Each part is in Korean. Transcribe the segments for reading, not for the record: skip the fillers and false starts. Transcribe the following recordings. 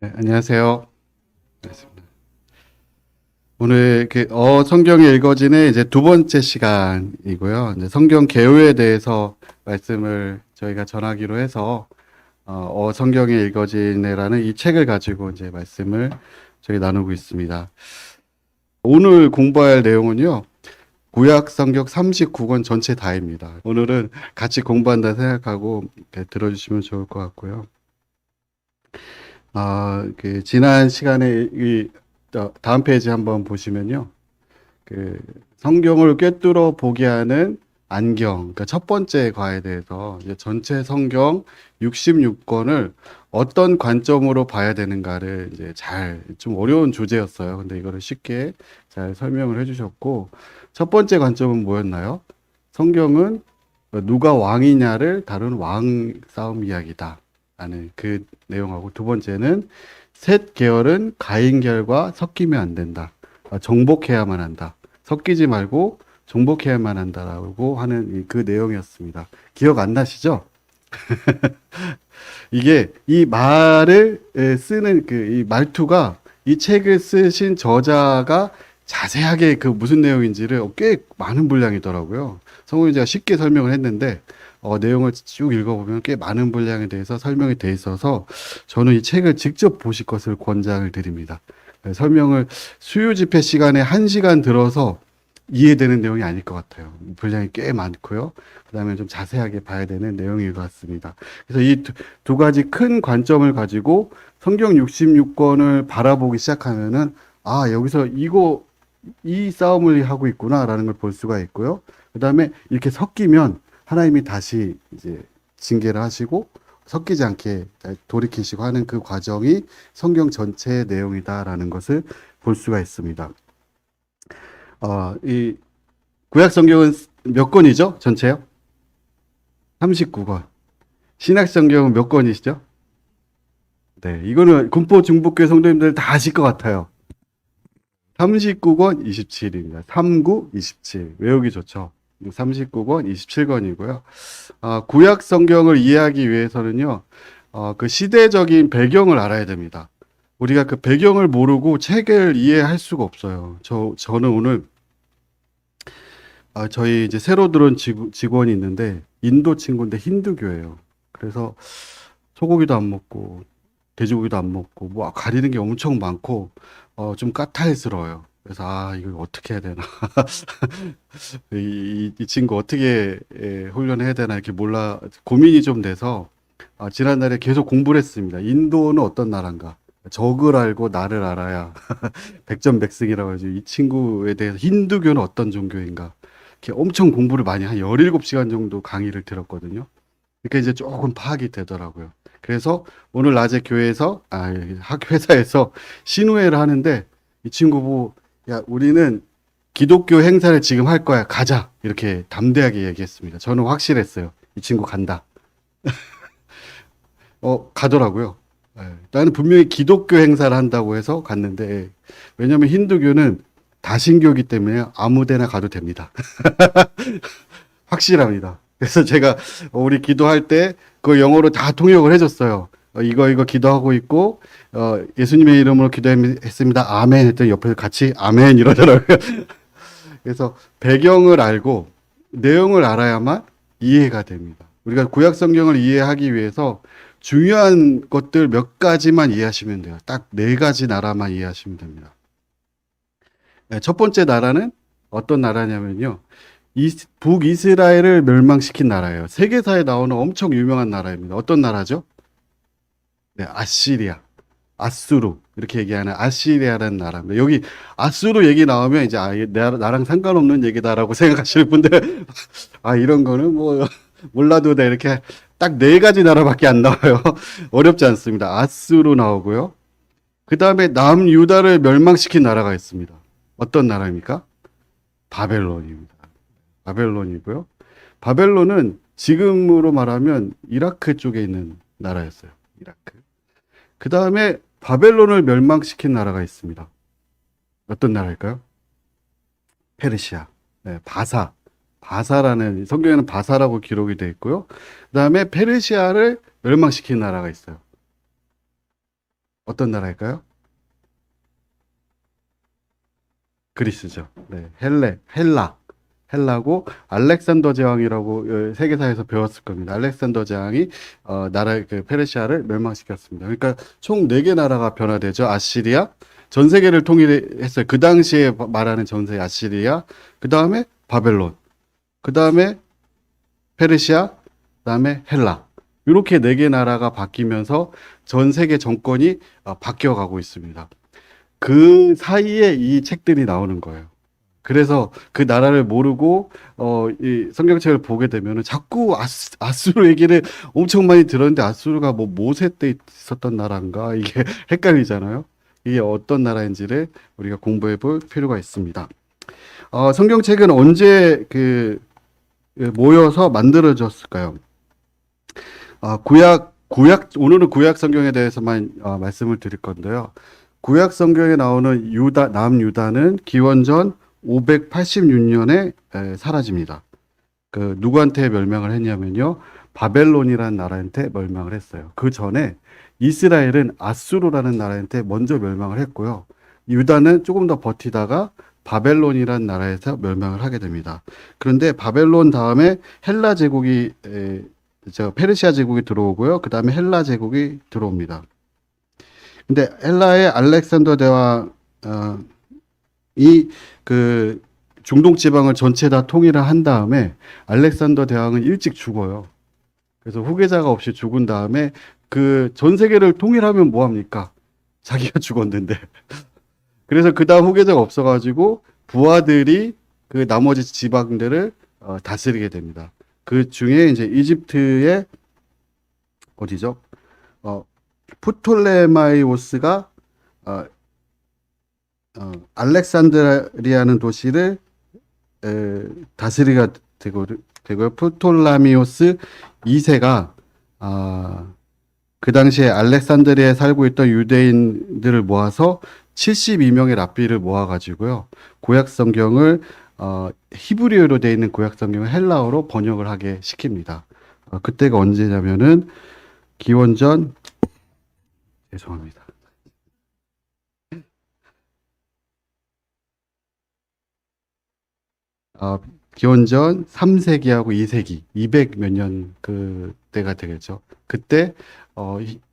네, 안녕하세요. 반갑습니다. 오늘 성경이 읽어지는 이제 두 번째 시간이고요. 이제 성경 개요에 대해서 말씀을 저희가 전하기로 해서 성경이 읽어지네라는 이 책을 가지고 이제 말씀을 저희 나누고 있습니다. 오늘 공부할 내용은요. 구약 성경 39권 전체 다입니다. 오늘은 같이 공부한다 생각하고 이렇게 들어주시면 좋을 것 같고요. 지난 시간에 다음 페이지 한번 보시면요. 성경을 꿰뚫어 보게 하는 안경, 그러니까 첫 번째 과에 대해서 이제 전체 성경 66권을 어떤 관점으로 봐야 되는가를 이제 좀 어려운 주제였어요. 근데 이거를 쉽게 잘 설명을 해주셨고, 첫 번째 관점은 뭐였나요? 성경은 누가 왕이냐를 다룬 왕 싸움 이야기다. 라는 그 내용하고, 두 번째는 셋 계열은 가인결과 섞이면 안 된다. 정복해야만 한다. 섞이지 말고 정복해야만 한다라고 하는 그 내용이었습니다. 기억 안 나시죠? 이게 이 말을 쓰는 이 말투가, 이 책을 쓰신 저자가 자세하게 그 무슨 내용인지를 꽤 많은 분량이더라고요. 성우님제가 쉽게 설명을 했는데 내용을 쭉 읽어보면 꽤 많은 분량에 대해서 설명이 돼 있어서 저는 이 책을 직접 보실 것을 권장을 드립니다. 설명을 수요 집회 시간에 1시간 들어서 이해되는 내용이 아닐 것 같아요. 분량이 꽤 많고요. 그 다음에 좀 자세하게 봐야 되는 내용인 것 같습니다. 그래서 이 두 가지 큰 관점을 가지고 성경 66권을 바라보기 시작하면은, 여기서 이 싸움을 하고 있구나라는 걸 볼 수가 있고요. 그 다음에 이렇게 섞이면 하나님이 다시 이제 징계를 하시고 섞이지 않게 돌이키시고 하는 그 과정이 성경 전체의 내용이다라는 것을 볼 수가 있습니다. 이 구약 성경은 몇 권이죠? 전체요? 39권. 신약 성경은 몇 권이시죠? 네, 이거는 군포 중북교회 성도님들 다 아실 것 같아요. 39권 27입니다. 39, 27. 외우기 좋죠? 39권 27권이고요. 구약 성경을 이해하기 위해서는요, 그 시대적인 배경을 알아야 됩니다. 우리가 그 배경을 모르고 책을 이해할 수가 없어요. 저는 오늘, 저희 이제 새로 들어온 직원이 있는데, 인도 친구인데 힌두교예요. 그래서 소고기도 안 먹고, 돼지고기도 안 먹고, 뭐 가리는 게 엄청 많고, 좀 까탈스러워요. 그래서 이걸 어떻게 해야 되나. 이 친구 어떻게 훈련해야 되나 이렇게 고민이 좀 돼서, 지난달에 계속 공부를 했습니다. 인도는 어떤 나라인가? 적을 알고 나를 알아야 백전백승이라고 하죠. 이 친구에 대해서 힌두교는 어떤 종교인가? 이렇게 엄청 공부를 많이 한 17시간 정도 강의를 들었거든요. 그러니까 이제 조금 파악이 되더라고요. 그래서 오늘 낮에 회사에서 신우회를 하는데 이 친구 보고, 야, 우리는 기독교 행사를 지금 할 거야. 가자. 이렇게 담대하게 얘기했습니다. 저는 확실했어요. 이 친구 간다. 가더라고요. 나는 분명히 기독교 행사를 한다고 해서 갔는데, 왜냐면 힌두교는 다신교이기 때문에 아무 데나 가도 됩니다. 확실합니다. 그래서 제가 우리 기도할 때 그 영어로 다 통역을 해줬어요. 이거 기도하고 있고, 예수님의 이름으로 기도했습니다. 아멘 했더니 옆에서 같이 아멘 이러더라고요. 그래서 배경을 알고 내용을 알아야만 이해가 됩니다. 우리가 구약 성경을 이해하기 위해서 중요한 것들 몇 가지만 이해하시면 돼요. 딱 4가지 나라만 이해하시면 됩니다. 첫 번째 나라는 어떤 나라냐면요. 북이스라엘을 멸망시킨 나라예요. 세계사에 나오는 엄청 유명한 나라입니다. 어떤 나라죠? 네, 아시리아. 아수르. 이렇게 얘기하는 아시리아라는 나라입니다. 여기 아수르 얘기 나오면 이제 나랑 상관없는 얘기다라고 생각하시는 분들, 이런 거는 뭐 몰라도 돼. 이렇게 딱 4가지 나라밖에 안 나와요. 어렵지 않습니다. 아수르 나오고요. 그 다음에 남유다를 멸망시킨 나라가 있습니다. 어떤 나라입니까? 바벨론입니다. 바벨론이고요. 바벨론은 지금으로 말하면 이라크 쪽에 있는 나라였어요. 이라크. 그 다음에 바벨론을 멸망시킨 나라가 있습니다. 어떤 나라일까요? 페르시아. 네, 바사라는, 성경에는 바사라고 기록이 되어 있고요. 그 다음에 페르시아를 멸망시킨 나라가 있어요. 어떤 나라일까요? 그리스죠. 네, 헬라고 알렉산더 제왕이라고 세계사에서 배웠을 겁니다. 알렉산더 제왕이 나라 그 페르시아를 멸망시켰습니다. 그러니까 총 4개 나라가 변화되죠. 아시리아 전 세계를 통일했어요. 그 당시에 말하는 전 세계 아시리아, 그 다음에 바벨론, 그 다음에 페르시아, 그 다음에 헬라. 이렇게 4개 나라가 바뀌면서 전 세계 정권이 바뀌어가고 있습니다. 그 사이에 이 책들이 나오는 거예요. 그래서 그 나라를 모르고 이 성경책을 보게 되면은 자꾸 아수르 얘기를 엄청 많이 들었는데 아수르가 뭐 모세 때 있었던 나라인가 이게 헷갈리잖아요. 이게 어떤 나라인지를 우리가 공부해 볼 필요가 있습니다. 성경책은 언제 모여서 만들어졌을까요? 오늘은 구약 성경에 대해서만 말씀을 드릴 건데요. 구약 성경에 나오는 남유다는 기원전 586년에 사라집니다. 누구한테 멸망을 했냐면요. 바벨론이라는 나라한테 멸망을 했어요. 그 전에 이스라엘은 아수르라는 나라한테 먼저 멸망을 했고요. 유다는 조금 더 버티다가 바벨론이라는 나라에서 멸망을 하게 됩니다. 그런데 바벨론 다음에 헬라 제국이 페르시아 제국이 들어오고요. 그 다음에 헬라 제국이 들어옵니다. 근데 헬라의 알렉산더 대왕이 그 중동 지방을 전체 다 통일을 한 다음에 알렉산더 대왕은 일찍 죽어요. 그래서 후계자가 없이 죽은 다음에 그 전 세계를 통일하면 뭐 합니까? 자기가 죽었는데. 그래서 그 다음 후계자가 없어가지고 부하들이 그 나머지 지방들을 다스리게 됩니다. 그 중에 이제 이집트의 어디죠? 프톨레마이오스가 알렉산드리아는 도시를 다스리게 되고요. 프톨라미오스 2세가 그 당시에 알렉산드리아에 살고 있던 유대인들을 모아서 72명의 랍비를 모아가지고요. 구약 성경을 히브리어로 되어 있는 구약 성경을 헬라어로 번역을 하게 시킵니다. 그때가 언제냐면은 기원전 죄송합니다. 기원전 3세기하고 2세기, 200 몇 년 그때가 되겠죠. 그때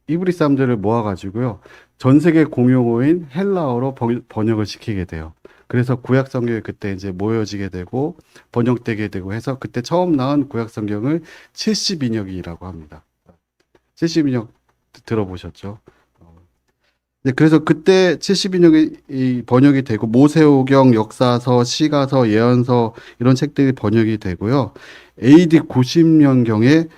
히브리 사람들을 모아가지고요. 전 세계 공용어인 헬라어로 번역을 시키게 돼요. 그래서 구약 성경이 그때 이제 모여지게 되고 번역되게 되고 해서 그때 처음 나온 구약 성경을 70인역이라고 합니다. 70인역 들어보셨죠? 네, 그래서 그때 70인역이 번역이 되고 모세오경, 역사서, 시가서, 예언서 이런 책들이 번역이 되고요. AD 90년경에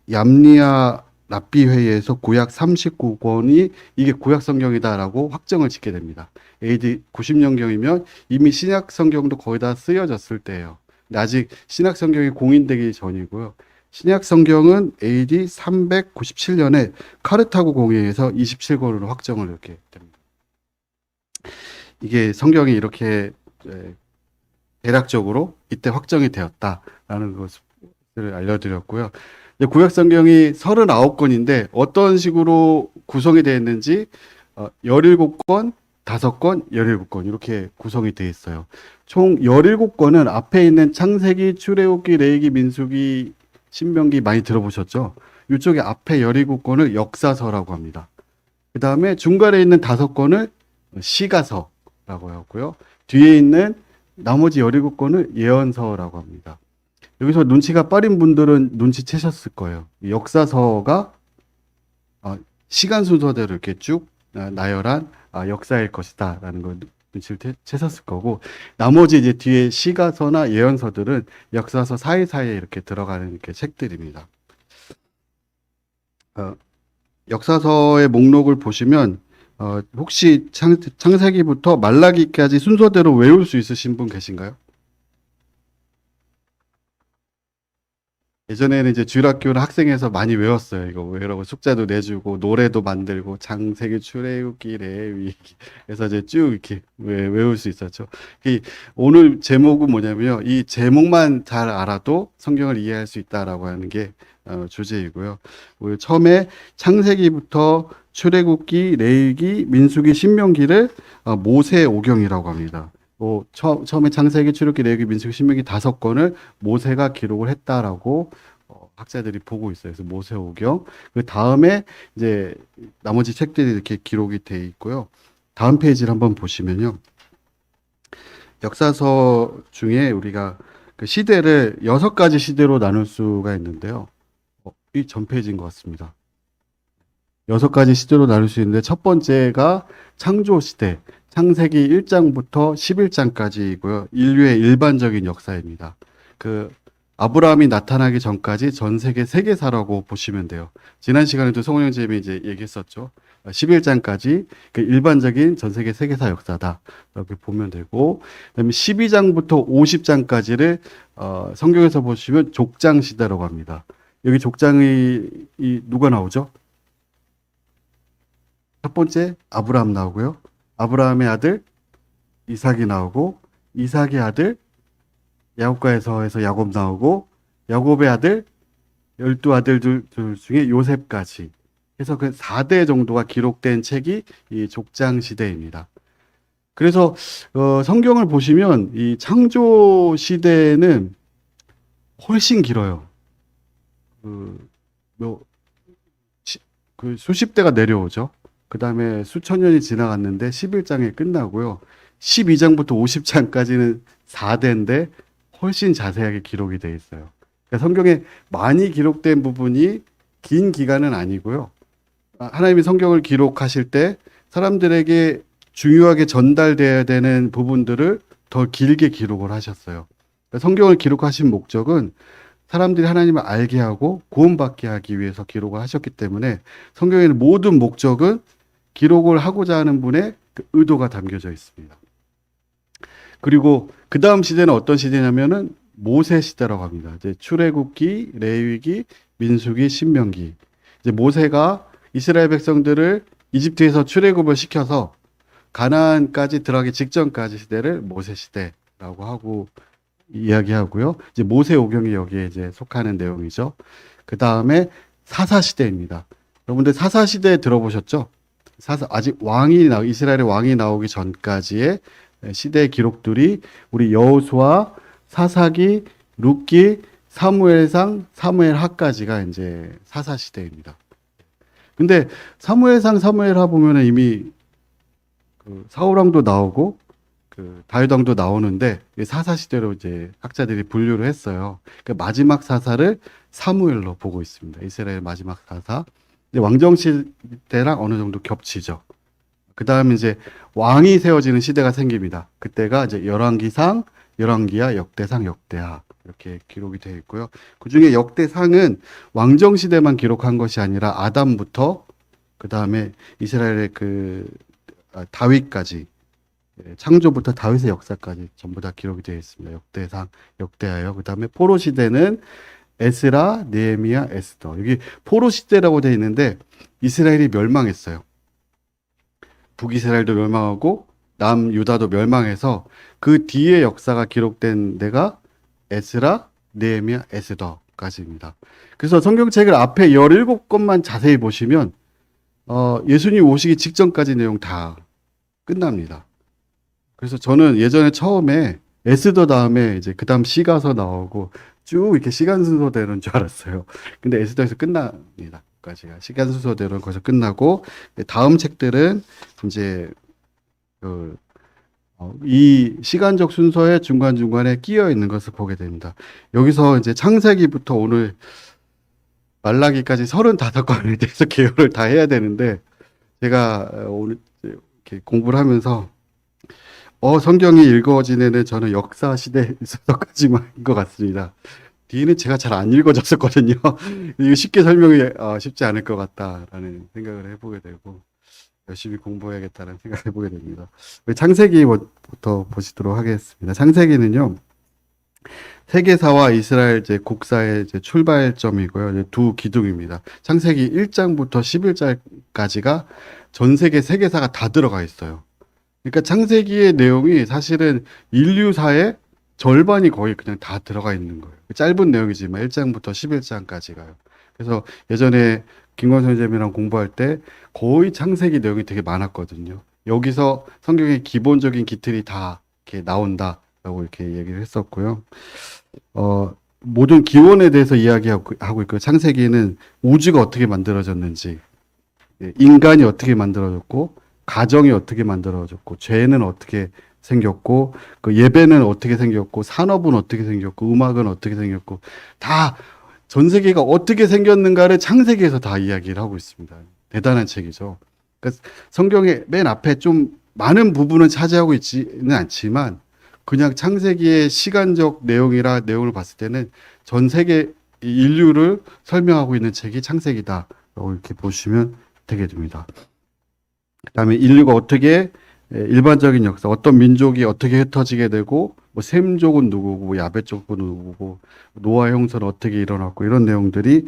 얌리아 랍비 회의에서 구약 39권이 이게 구약 성경이다라고 확정을 짓게 됩니다. AD 90년경이면 이미 신약 성경도 거의 다 쓰여졌을 때예요. 근데 아직 신약 성경이 공인되기 전이고요. 신약 성경은 AD 397년에 카르타고 공회에서 27권으로 확정을 이렇게 됩니다. 이게 성경이 이렇게 대략적으로 이때 확정이 되었다라는 것을 알려드렸고요. 구약 성경이 39권인데 어떤 식으로 구성이 되어 있는지 17권, 5권, 17권 이렇게 구성이 되어 있어요. 총 17권은 앞에 있는 창세기, 출애굽기, 레위기, 민수기, 신명기 많이 들어보셨죠? 이쪽에 앞에 17권을 역사서라고 합니다. 그 다음에 중간에 있는 5권을 시가서라고 하고요. 뒤에 있는 나머지 17권을 예언서라고 합니다. 여기서 눈치가 빠른 분들은 눈치채셨을 거예요. 역사서가 시간 순서대로 이렇게 쭉 나열한 역사일 것이다 라는 걸 눈치를 채셨을 거고, 나머지 이제 뒤에 시가서나 예언서들은 역사서 사이사이에 이렇게 들어가는 이렇게 책들입니다. 역사서의 목록을 보시면 혹시 창세기부터 말라기까지 순서대로 외울 수 있으신 분 계신가요? 예전에는 이제 주일학교는 학생에서 많이 외웠어요. 이거 외우라고 숙제도 내주고 노래도 만들고 창세기, 출애굽기, 레위기 해서 이제 쭉 이렇게 외울 수 있었죠. 오늘 제목은 뭐냐면요. 이 제목만 잘 알아도 성경을 이해할 수 있다라고 하는 게 주제이고요. 우리 처음에 창세기부터 출애굽기, 레위기, 민수기, 신명기를 모세 오경이라고 합니다. 처음에 창세기, 출애굽기, 레위기, 민수기, 신명기 5권을 모세가 기록을 했다라고 학자들이 보고 있어요. 그래서 모세 오경. 그 다음에 이제 나머지 책들이 이렇게 기록이 돼 있고요. 다음 페이지를 한번 보시면요. 역사서 중에 우리가 그 시대를 6가지 시대로 나눌 수가 있는데요. 이 전 페이지인 것 같습니다. 6가지 시대로 나눌 수 있는데 첫 번째가 창조 시대, 창세기 1장부터 11장까지이고요. 인류의 일반적인 역사입니다. 그 아브라함이 나타나기 전까지 전 세계 세계사라고 보시면 돼요. 지난 시간에도 성훈 형제님이 이제 얘기했었죠. 11장까지 그 일반적인 전 세계 세계사 역사다. 이렇게 보면 되고, 그다음에 12장부터 50장까지를 성경에서 보시면 족장 시대라고 합니다. 여기 족장이 누가 나오죠? 첫 번째 아브라함 나오고요. 아브라함의 아들 이삭이 나오고, 이삭의 아들 야곱과에서 해서 야곱 나오고, 야곱의 아들 12아들들 중에 요셉까지 해서 그 4대 정도가 기록된 책이 이 족장 시대입니다. 그래서 성경을 보시면 이 창조 시대는 훨씬 길어요. 그 수십 대가 내려오죠. 그 다음에 수천 년이 지나갔는데 11장에 끝나고요. 12장부터 50장까지는 4대인데 훨씬 자세하게 기록이 되어 있어요. 그러니까 성경에 많이 기록된 부분이 긴 기간은 아니고요. 하나님이 성경을 기록하실 때 사람들에게 중요하게 전달돼야 되는 부분들을 더 길게 기록을 하셨어요. 그러니까 성경을 기록하신 목적은 사람들이 하나님을 알게 하고 구원받게 하기 위해서 기록을 하셨기 때문에 성경에는 모든 목적은 기록을 하고자 하는 분의 그 의도가 담겨져 있습니다. 그리고 그 다음 시대는 어떤 시대냐면은 모세 시대라고 합니다. 이제 출애굽기, 레위기, 민수기, 신명기. 이제 모세가 이스라엘 백성들을 이집트에서 출애굽을 시켜서 가나안까지 들어가기 직전까지 시대를 모세 시대라고 하고 이야기하고요. 이제 모세 오경이 여기에 이제 속하는 내용이죠. 그 다음에 사사 시대입니다. 여러분들 사사 시대 들어보셨죠? 아직 이스라엘의 왕이 나오기 전까지의 시대 기록들이 우리 여호수아, 사사기, 룻기, 사무엘상, 사무엘하까지가 이제 사사 시대입니다. 근데 사무엘상, 사무엘하 보면은 이미 그 사울왕도 나오고 그 다윗왕도 나오는데 사사 시대로 이제 학자들이 분류를 했어요. 그러니까 마지막 사사를 사무엘로 보고 있습니다. 이스라엘 마지막 사사. 왕정 시대랑 어느 정도 겹치죠. 그 다음에 이제 왕이 세워지는 시대가 생깁니다. 그때가 이제 열왕기상, 열왕기하, 역대상, 역대하 이렇게 기록이 되어 있고요. 그 중에 역대상은 왕정 시대만 기록한 것이 아니라 아담부터 그 다음에 이스라엘의 그 다윗까지 창조부터 다윗의 역사까지 전부 다 기록이 되어 있습니다. 역대상, 역대하요. 그 다음에 포로 시대는 에스라, 느헤미야, 에스더. 여기 포로 시대라고 되어 있는데 이스라엘이 멸망했어요. 북이스라엘도 멸망하고 남유다도 멸망해서 그 뒤에 역사가 기록된 데가 에스라, 느헤미야, 에스더까지입니다. 그래서 성경책을 앞에 17권만 자세히 보시면 예수님 오시기 직전까지 내용 다 끝납니다. 그래서 저는 예전에 처음에 에스더 다음에 이제 그 다음 시가서 나오고 쭉 이렇게 시간 순서대로인 줄 알았어요. 근데 에스더에서 끝납니다. 까지가 시간 순서대로 거기서 끝나고 다음 책들은 이제 이 시간적 순서에 중간중간에 끼어 있는 것을 보게 됩니다. 여기서 이제 창세기부터 오늘 말라기까지 35권에 대해서 개요를 다 해야 되는데 제가 오늘 이렇게 공부를 하면서 성경이 읽어진 애는 저는 역사 시대에 있어서까지만인 것 같습니다. 뒤는 제가 잘 안 읽어졌었거든요. 이거 쉽게 설명이 쉽지 않을 것 같다라는 생각을 해보게 되고 열심히 공부해야겠다는 생각을 해보게 됩니다. 창세기부터 보시도록 하겠습니다. 창세기는요. 세계사와 이스라엘 이제 국사의 이제 출발점이고요. 이제 두 기둥입니다. 창세기 1장부터 11장까지가 전 세계 세계사가 다 들어가 있어요. 그러니까 창세기의 내용이 사실은 인류사의 절반이 거의 그냥 다 들어가 있는 거예요. 짧은 내용이지만 1장부터 11장까지가요. 그래서 예전에 김광 선생님이랑 공부할 때 거의 창세기 내용이 되게 많았거든요. 여기서 성경의 기본적인 기틀이 다 이렇게 나온다라고 이렇게 얘기를 했었고요. 모든 기원에 대해서 이야기하고 있고, 창세기는 우주가 어떻게 만들어졌는지, 인간이 어떻게 만들어졌고, 가정이 어떻게 만들어졌고, 죄는 어떻게 생겼고, 그 예배는 어떻게 생겼고, 산업은 어떻게 생겼고, 음악은 어떻게 생겼고, 다 전 세계가 어떻게 생겼는가를 창세기에서 다 이야기를 하고 있습니다. 대단한 책이죠. 그러니까 성경의 맨 앞에 좀 많은 부분은 차지하고 있지는 않지만, 그냥 창세기의 시간적 내용을 봤을 때는 전 세계 인류를 설명하고 있는 책이 창세기다라고 이렇게 보시면 되게 됩니다. 그다음에 인류가 어떻게 일반적인 역사, 어떤 민족이 어떻게 흩어지게 되고, 뭐 셈족은 누구고, 뭐 야베족은 누구고, 노아 형사는 어떻게 일어났고, 이런 내용들이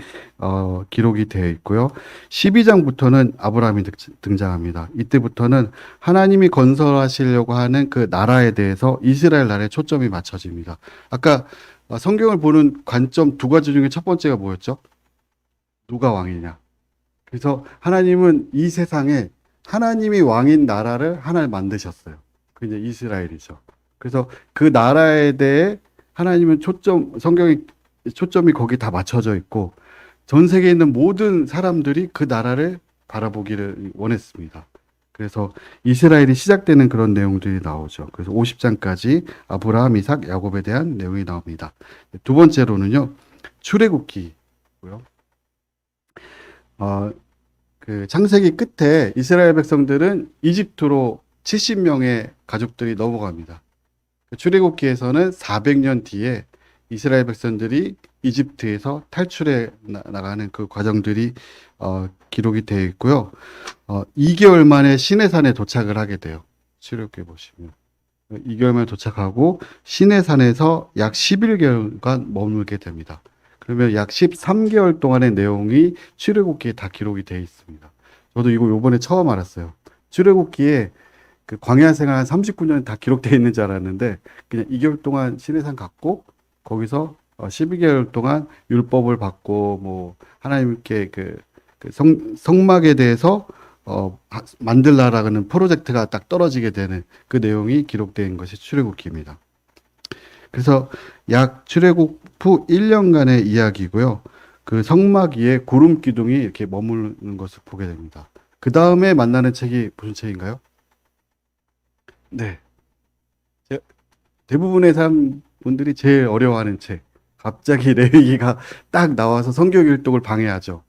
기록이 되어 있고요. 12장부터는 아브라함이 등장합니다. 이때부터는 하나님이 건설하시려고 하는 그 나라에 대해서 이스라엘 나라에 초점이 맞춰집니다. 아까 성경을 보는 관점 두 가지 중에 첫 번째가 뭐였죠? 누가 왕이냐. 그래서 하나님은 이 세상에 하나님이 왕인 나라를 하나를 만드셨어요. 그게 이제 이스라엘이죠. 그래서 그 나라에 대해 하나님은 성경의 초점이 거기 다 맞춰져 있고, 전 세계에 있는 모든 사람들이 그 나라를 바라보기를 원했습니다. 그래서 이스라엘이 시작되는 그런 내용들이 나오죠. 그래서 50장까지 아브라함, 이삭, 야곱에 대한 내용이 나옵니다. 두 번째로는요, 출애굽기고요. 그 창세기 끝에 이스라엘 백성들은 이집트로 70명의 가족들이 넘어갑니다. 출애굽기에서는 400년 뒤에 이스라엘 백성들이 이집트에서 탈출해 나가는 그 과정들이 기록이 되어 있고요. 2개월 만에 시내산에 도착을 하게 돼요. 출애굽기 보시면 2개월 만에 도착하고 시내산에서 약 11개월간 머물게 됩니다. 그러면 약 13개월 동안의 내용이 출애굽기에 다 기록이 되어 있습니다. 저도 이거 요번에 처음 알았어요. 출애굽기에 그 광야 생활 한 39년 다 기록되어 있는 줄 알았는데, 그냥 2개월 동안 시내산 갔고, 거기서 12개월 동안 율법을 받고, 뭐, 하나님께 성막에 대해서, 만들라라는 프로젝트가 딱 떨어지게 되는 그 내용이 기록된 것이 출애굽기입니다. 그래서 약 출애굽 후 1년간의 이야기고요. 그 성막 위에 구름 기둥이 이렇게 머무르는 것을 보게 됩니다. 그 다음에 만나는 책이 무슨 책인가요? 네. 대부분의 사람분들이 제일 어려워하는 책. 갑자기 레위기가 딱 나와서 성경 율동을 방해하죠.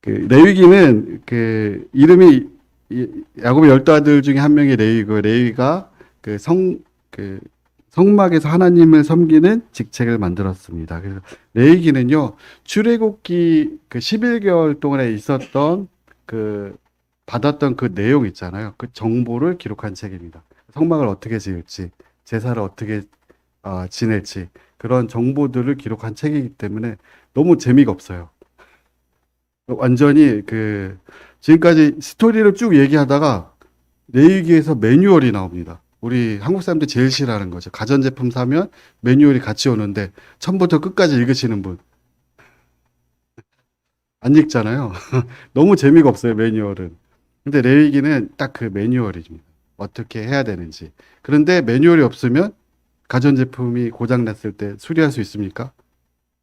그 레위기는 그 이름이 야곱의 10아들 중에 한 명이 레위고, 레위가 그 성막에서 하나님을 섬기는 직책을 만들었습니다. 그래서 레위기는요, 출애굽기 그 11개월 동안에 있었던 받았던 그 내용 있잖아요. 그 정보를 기록한 책입니다. 성막을 어떻게 지을지, 제사를 어떻게 지낼지, 그런 정보들을 기록한 책이기 때문에 너무 재미가 없어요. 완전히 지금까지 스토리를 쭉 얘기하다가 레위기에서 매뉴얼이 나옵니다. 우리 한국 사람들이 제일 싫어하는 거죠. 가전제품 사면 매뉴얼이 같이 오는데 처음부터 끝까지 읽으시는 분 안 읽잖아요. 너무 재미가 없어요, 매뉴얼은. 근데 레위기는 딱 그 매뉴얼입니다. 어떻게 해야 되는지. 그런데 매뉴얼이 없으면 가전제품이 고장났을 때 수리할 수 있습니까?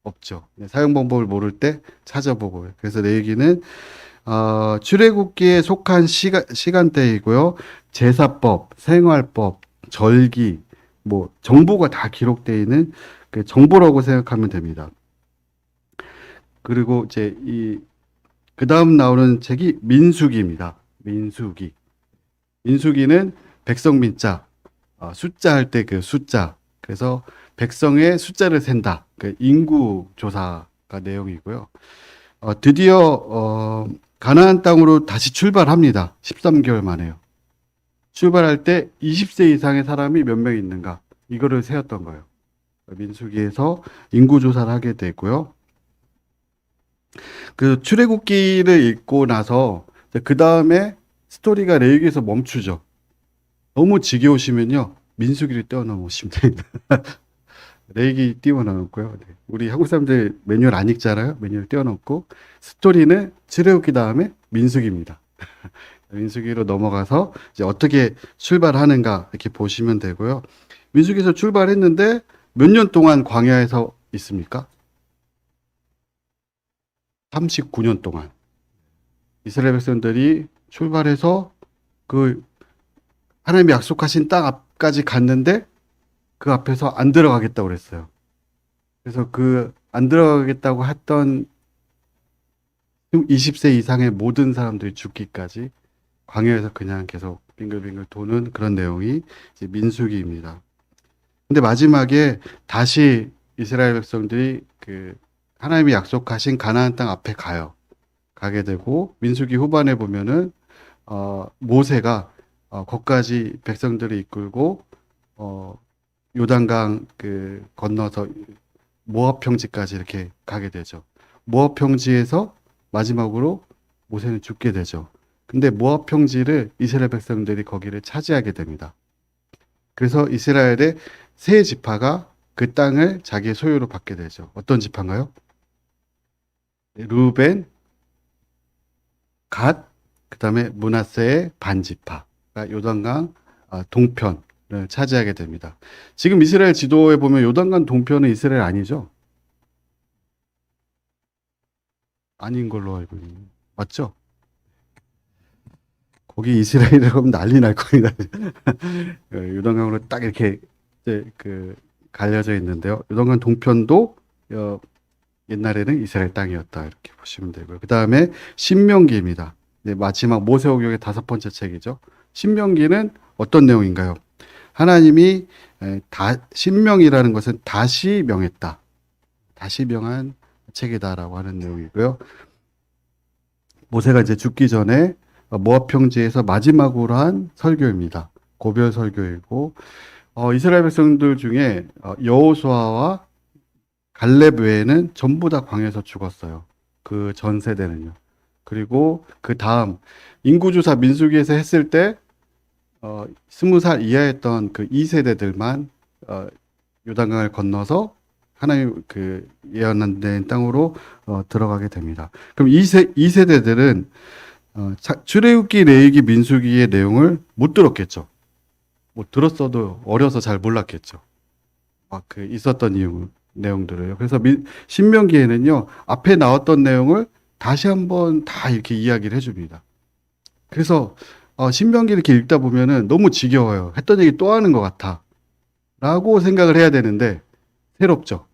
없죠. 사용 방법을 모를 때 찾아보고. 그래서 레위기는 출애굽기에 속한 시간대이고요. 제사법, 생활법, 절기, 뭐 정보가 다 기록되어 있는 그 정보라고 생각하면 됩니다. 그리고 이제 그 다음 나오는 책이 민수기입니다. 민수기는 백성민자, 숫자 할 때 그 숫자. 그래서 백성의 숫자를 센다. 그 인구 조사가 내용이고요. 드디어 가나안 땅으로 다시 출발합니다. 13개월 만에요. 출발할 때 20세 이상의 사람이 몇 명 있는가, 이거를 세었던 거예요. 민수기에서 인구 조사를 하게 되고요. 그 출애굽기를 읽고 나서 그 다음에 스토리가 레위기에서 멈추죠. 너무 지겨우시면요, 민수기를 떼어놓으시면 됩니다. 레이기 띄워넣었고요. 네. 우리 한국 사람들 매뉴얼 안 읽잖아요. 매뉴얼 띄워넣고 스토리는 출애굽기 다음에 민수기입니다. 민수기로 넘어가서 이제 어떻게 출발하는가 이렇게 보시면 되고요. 민수기에서 출발했는데 몇 년 동안 광야에서 있습니까? 39년 동안. 이스라엘 백성들이 출발해서 그 하나님이 약속하신 땅 앞까지 갔는데 그 앞에서 안 들어가겠다고 그랬어요. 그래서 그 안 들어가겠다고 했던 20세 이상의 모든 사람들이 죽기까지 광야에서 그냥 계속 빙글빙글 도는 그런 내용이 이제 민수기입니다. 근데 마지막에 다시 이스라엘 백성들이 그 하나님이 약속하신 가나안 땅 앞에 가게 되고 민수기 후반에 보면은 모세가 거기까지 백성들을 이끌고 요단강 그 건너서 모압 평지까지 이렇게 가게 되죠. 모압 평지에서 마지막으로 모세는 죽게 되죠. 근데 모압 평지를 이스라엘 백성들이 거기를 차지하게 됩니다. 그래서 이스라엘의 세 지파가 그 땅을 자기의 소유로 받게 되죠. 어떤 지파인가요? 루벤, 갓, 그 다음에 므낫세의 반지파가 요단강 동편을 차지하게 됩니다. 지금 이스라엘 지도에 보면 요단강 동편은 이스라엘 아니죠? 아닌 걸로 알고 있는데 맞죠? 거기 이스라엘이라고 하면 난리 날 겁니다. 요단강으로 딱 이렇게 이제 그 갈려져 있는데요. 요단강 동편도 옛날에는 이스라엘 땅이었다 이렇게 보시면 되고요. 그 다음에 신명기입니다. 네, 마지막 모세오경의 5번째 책이죠. 신명기는 어떤 내용인가요? 하나님이 신명이라는 것은 다시 명했다. 다시 명한 책이다라고 하는 내용이고요. 모세가 이제 죽기 전에 모압 평지에서 마지막으로 한 설교입니다. 고별 설교이고 이스라엘 백성들 중에 여호수아와 갈렙 외에는 전부 다 광야에서 죽었어요. 그 전 세대는요. 그리고 그 다음 인구조사 민수기에서 했을 때 20살 이하였던 그 2세대들만 요단강을 건너서 하나님 그 예언한 땅으로 들어가게 됩니다. 그럼 2세대들은 출애굽기, 레위기, 민수기의 내용을 못 들었겠죠. 못 들었어도 어려서 잘 몰랐겠죠. 막 그 있었던 내용들을요. 그래서 신명기에는요 앞에 나왔던 내용을 다시 한번 다 이렇게 이야기를 해줍니다. 그래서 신명기 이렇게 읽다 보면은 너무 지겨워요. 했던 얘기 또 하는 것 같아. 라고 생각을 해야 되는데 새롭죠.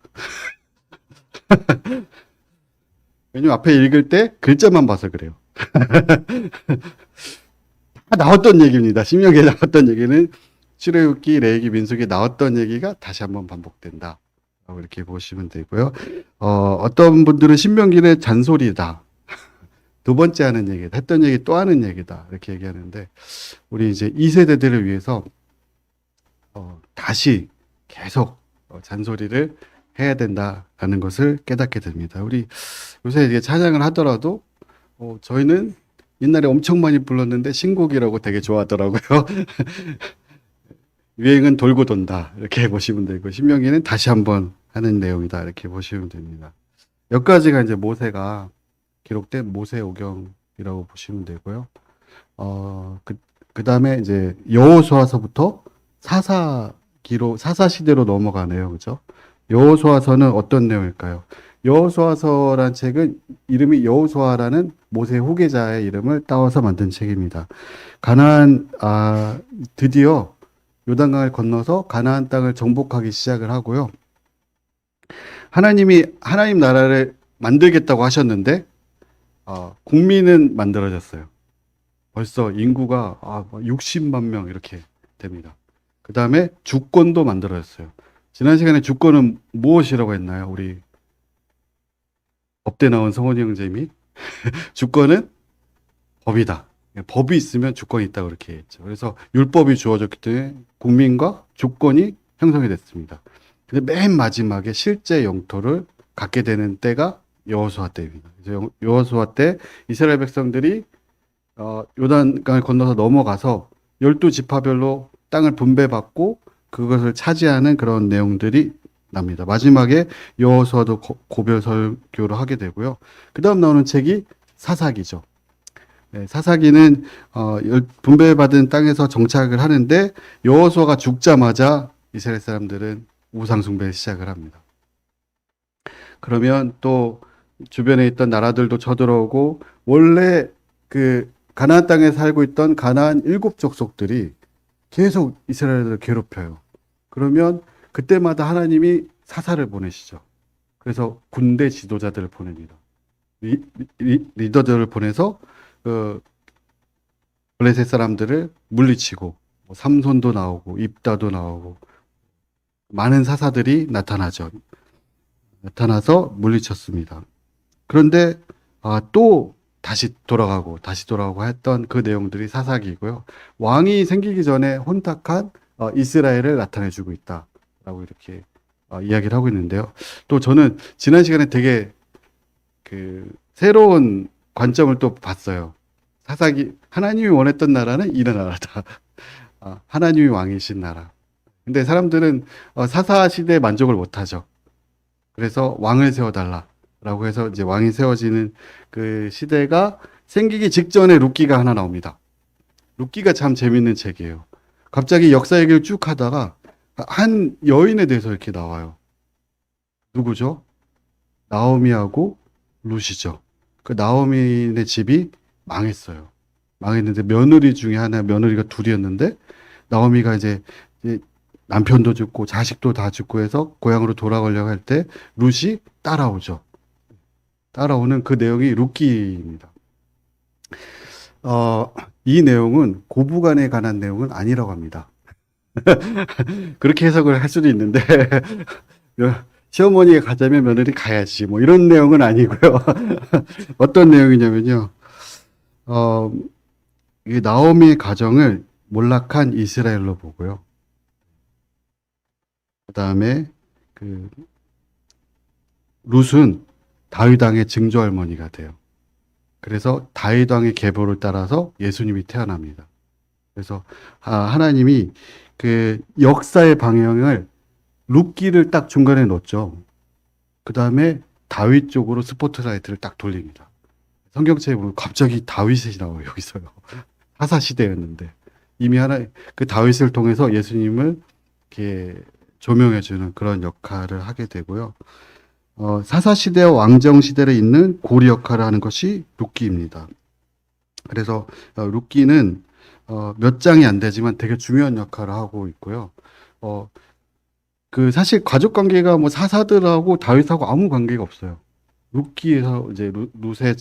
왜냐면 앞에 읽을 때 글자만 봐서 그래요. 다 나왔던 얘기입니다. 신명기에 나왔던 얘기는 출애굽기, 레위기, 민수기에 나왔던 얘기가 다시 한번 반복된다. 이렇게 보시면 되고요. 어떤 분들은 신명기는 잔소리다. 두 번째 하는 얘기다. 했던 얘기 또 하는 얘기다. 이렇게 얘기하는데 우리 이제 2세대들을 위해서 다시 계속 잔소리를 해야 된다라는 것을 깨닫게 됩니다. 우리 요새 이게 찬양을 하더라도 저희는 옛날에 엄청 많이 불렀는데 신곡이라고 되게 좋아하더라고요. 유행은 돌고 돈다 이렇게 보시면 되고 신명기는 다시 한번 하는 내용이다 이렇게 보시면 됩니다. 여기까지가 이제 모세가 기록된 모세오경이라고 보시면 되고요. 그 다음에 이제 여호수아서부터 사사 시대로 넘어가네요, 그죠? 여호수아서는 어떤 내용일까요? 여호수아서란 책은 이름이 여호수아라는 모세 후계자의 이름을 따와서 만든 책입니다. 드디어 요단강을 건너서 가나안 땅을 정복하기 시작을 하고요. 하나님 나라를 만들겠다고 하셨는데 국민은 만들어졌어요. 벌써 인구가 60만 명 이렇게 됩니다. 그 다음에 주권도 만들어졌어요. 지난 시간에 주권은 무엇이라고 했나요? 우리 법대 나온 성원이 형제님이 주권은 법이다. 법이 있으면 주권이 있다고 그렇게 했죠. 그래서 율법이 주어졌기 때문에 국민과 주권이 형성이 됐습니다. 근데 맨 마지막에 실제 영토를 갖게 되는 때가 여호수아 때입니다. 여호수아 때 이스라엘 백성들이 요단강을 건너서 넘어가서 12지파별로 땅을 분배받고 그것을 차지하는 그런 내용들이 납니다. 마지막에 여호수아도 고별 설교를 하게 되고요. 그 다음 나오는 책이 사사기죠. 네, 사사기는 분배받은 땅에서 정착을 하는데 여호수아가 죽자마자 이스라엘 사람들은 우상 숭배를 시작을 합니다. 그러면 또 주변에 있던 나라들도 쳐들어오고 원래 그 가나안 땅에 살고 있던 가나안 7족속들이 계속 이스라엘을 괴롭혀요. 그러면 그때마다 하나님이 사사를 보내시죠. 그래서 군대 지도자들을 보냅니다. 리더들을 보내서 블레셋 사람들을 물리치고 삼손도 나오고 입다도 나오고 많은 사사들이 나타나죠. 나타나서 물리쳤습니다. 그런데 또 다시 돌아가고 했던 그 내용들이 사사기고요. 왕이 생기기 전에 혼탁한 이스라엘을 나타내주고 있다라고 이렇게 이야기를 하고 있는데요. 또 저는 지난 시간에 되게 그 새로운 관점을 또 봤어요. 사사기 하나님이 원했던 나라는 이런 나라다. 하나님이 왕이신 나라. 근데 사람들은 사사 시대에 만족을 못하죠. 그래서 왕을 세워달라라고 해서 이제 왕이 세워지는 그 시대가 생기기 직전에 룻기가 하나 나옵니다. 룻기가 참 재밌는 책이에요. 갑자기 역사 얘기를 쭉 하다가 한 여인에 대해서 이렇게 나와요. 누구죠? 나오미하고 룻이죠. 그 나오미네 집이 망했어요. 망했는데 며느리 중에 하나, 며느리가 둘이었는데 나오미가 이제 남편도 죽고 자식도 다 죽고 해서 고향으로 돌아가려고 할 때 룻이 따라오죠. 따라오는 그 내용이 룻기입니다. 이 내용은 고부간에 관한 내용은 아니라고 합니다. 그렇게 해석을 할 수도 있는데 시어머니가 가자면 며느리 가야지 뭐 이런 내용은 아니고요. 어떤 내용이냐면요. 이 나오미의 가정을 몰락한 이스라엘로 보고요. 그 다음에 그 룻은 다윗 왕의 증조 할머니가 돼요. 그래서 다윗 왕의 계보를 따라서 예수님이 태어납니다. 그래서 하나님이 그 역사의 방향을 룻기를 딱 중간에 놓죠. 그 다음에 다윗 쪽으로 스포트라이트를 딱 돌립니다. 성경책에 보면 갑자기 다윗이 나와요. 여기서요. 사사 시대였는데 이미 그 다윗을 통해서 예수님을 이렇게 조명해주는 그런 역할을 하게 되고요. 사사 시대와 왕정 시대를 잇는 고리 역할을 하는 것이 룻기입니다. 그래서 룻기는 몇 장이 안 되지만 되게 중요한 역할을 하고 있고요. 그 사실 가족 관계가 뭐 사사들하고 다윗하고 아무 관계가 없어요. 룻기에서 이제 룻의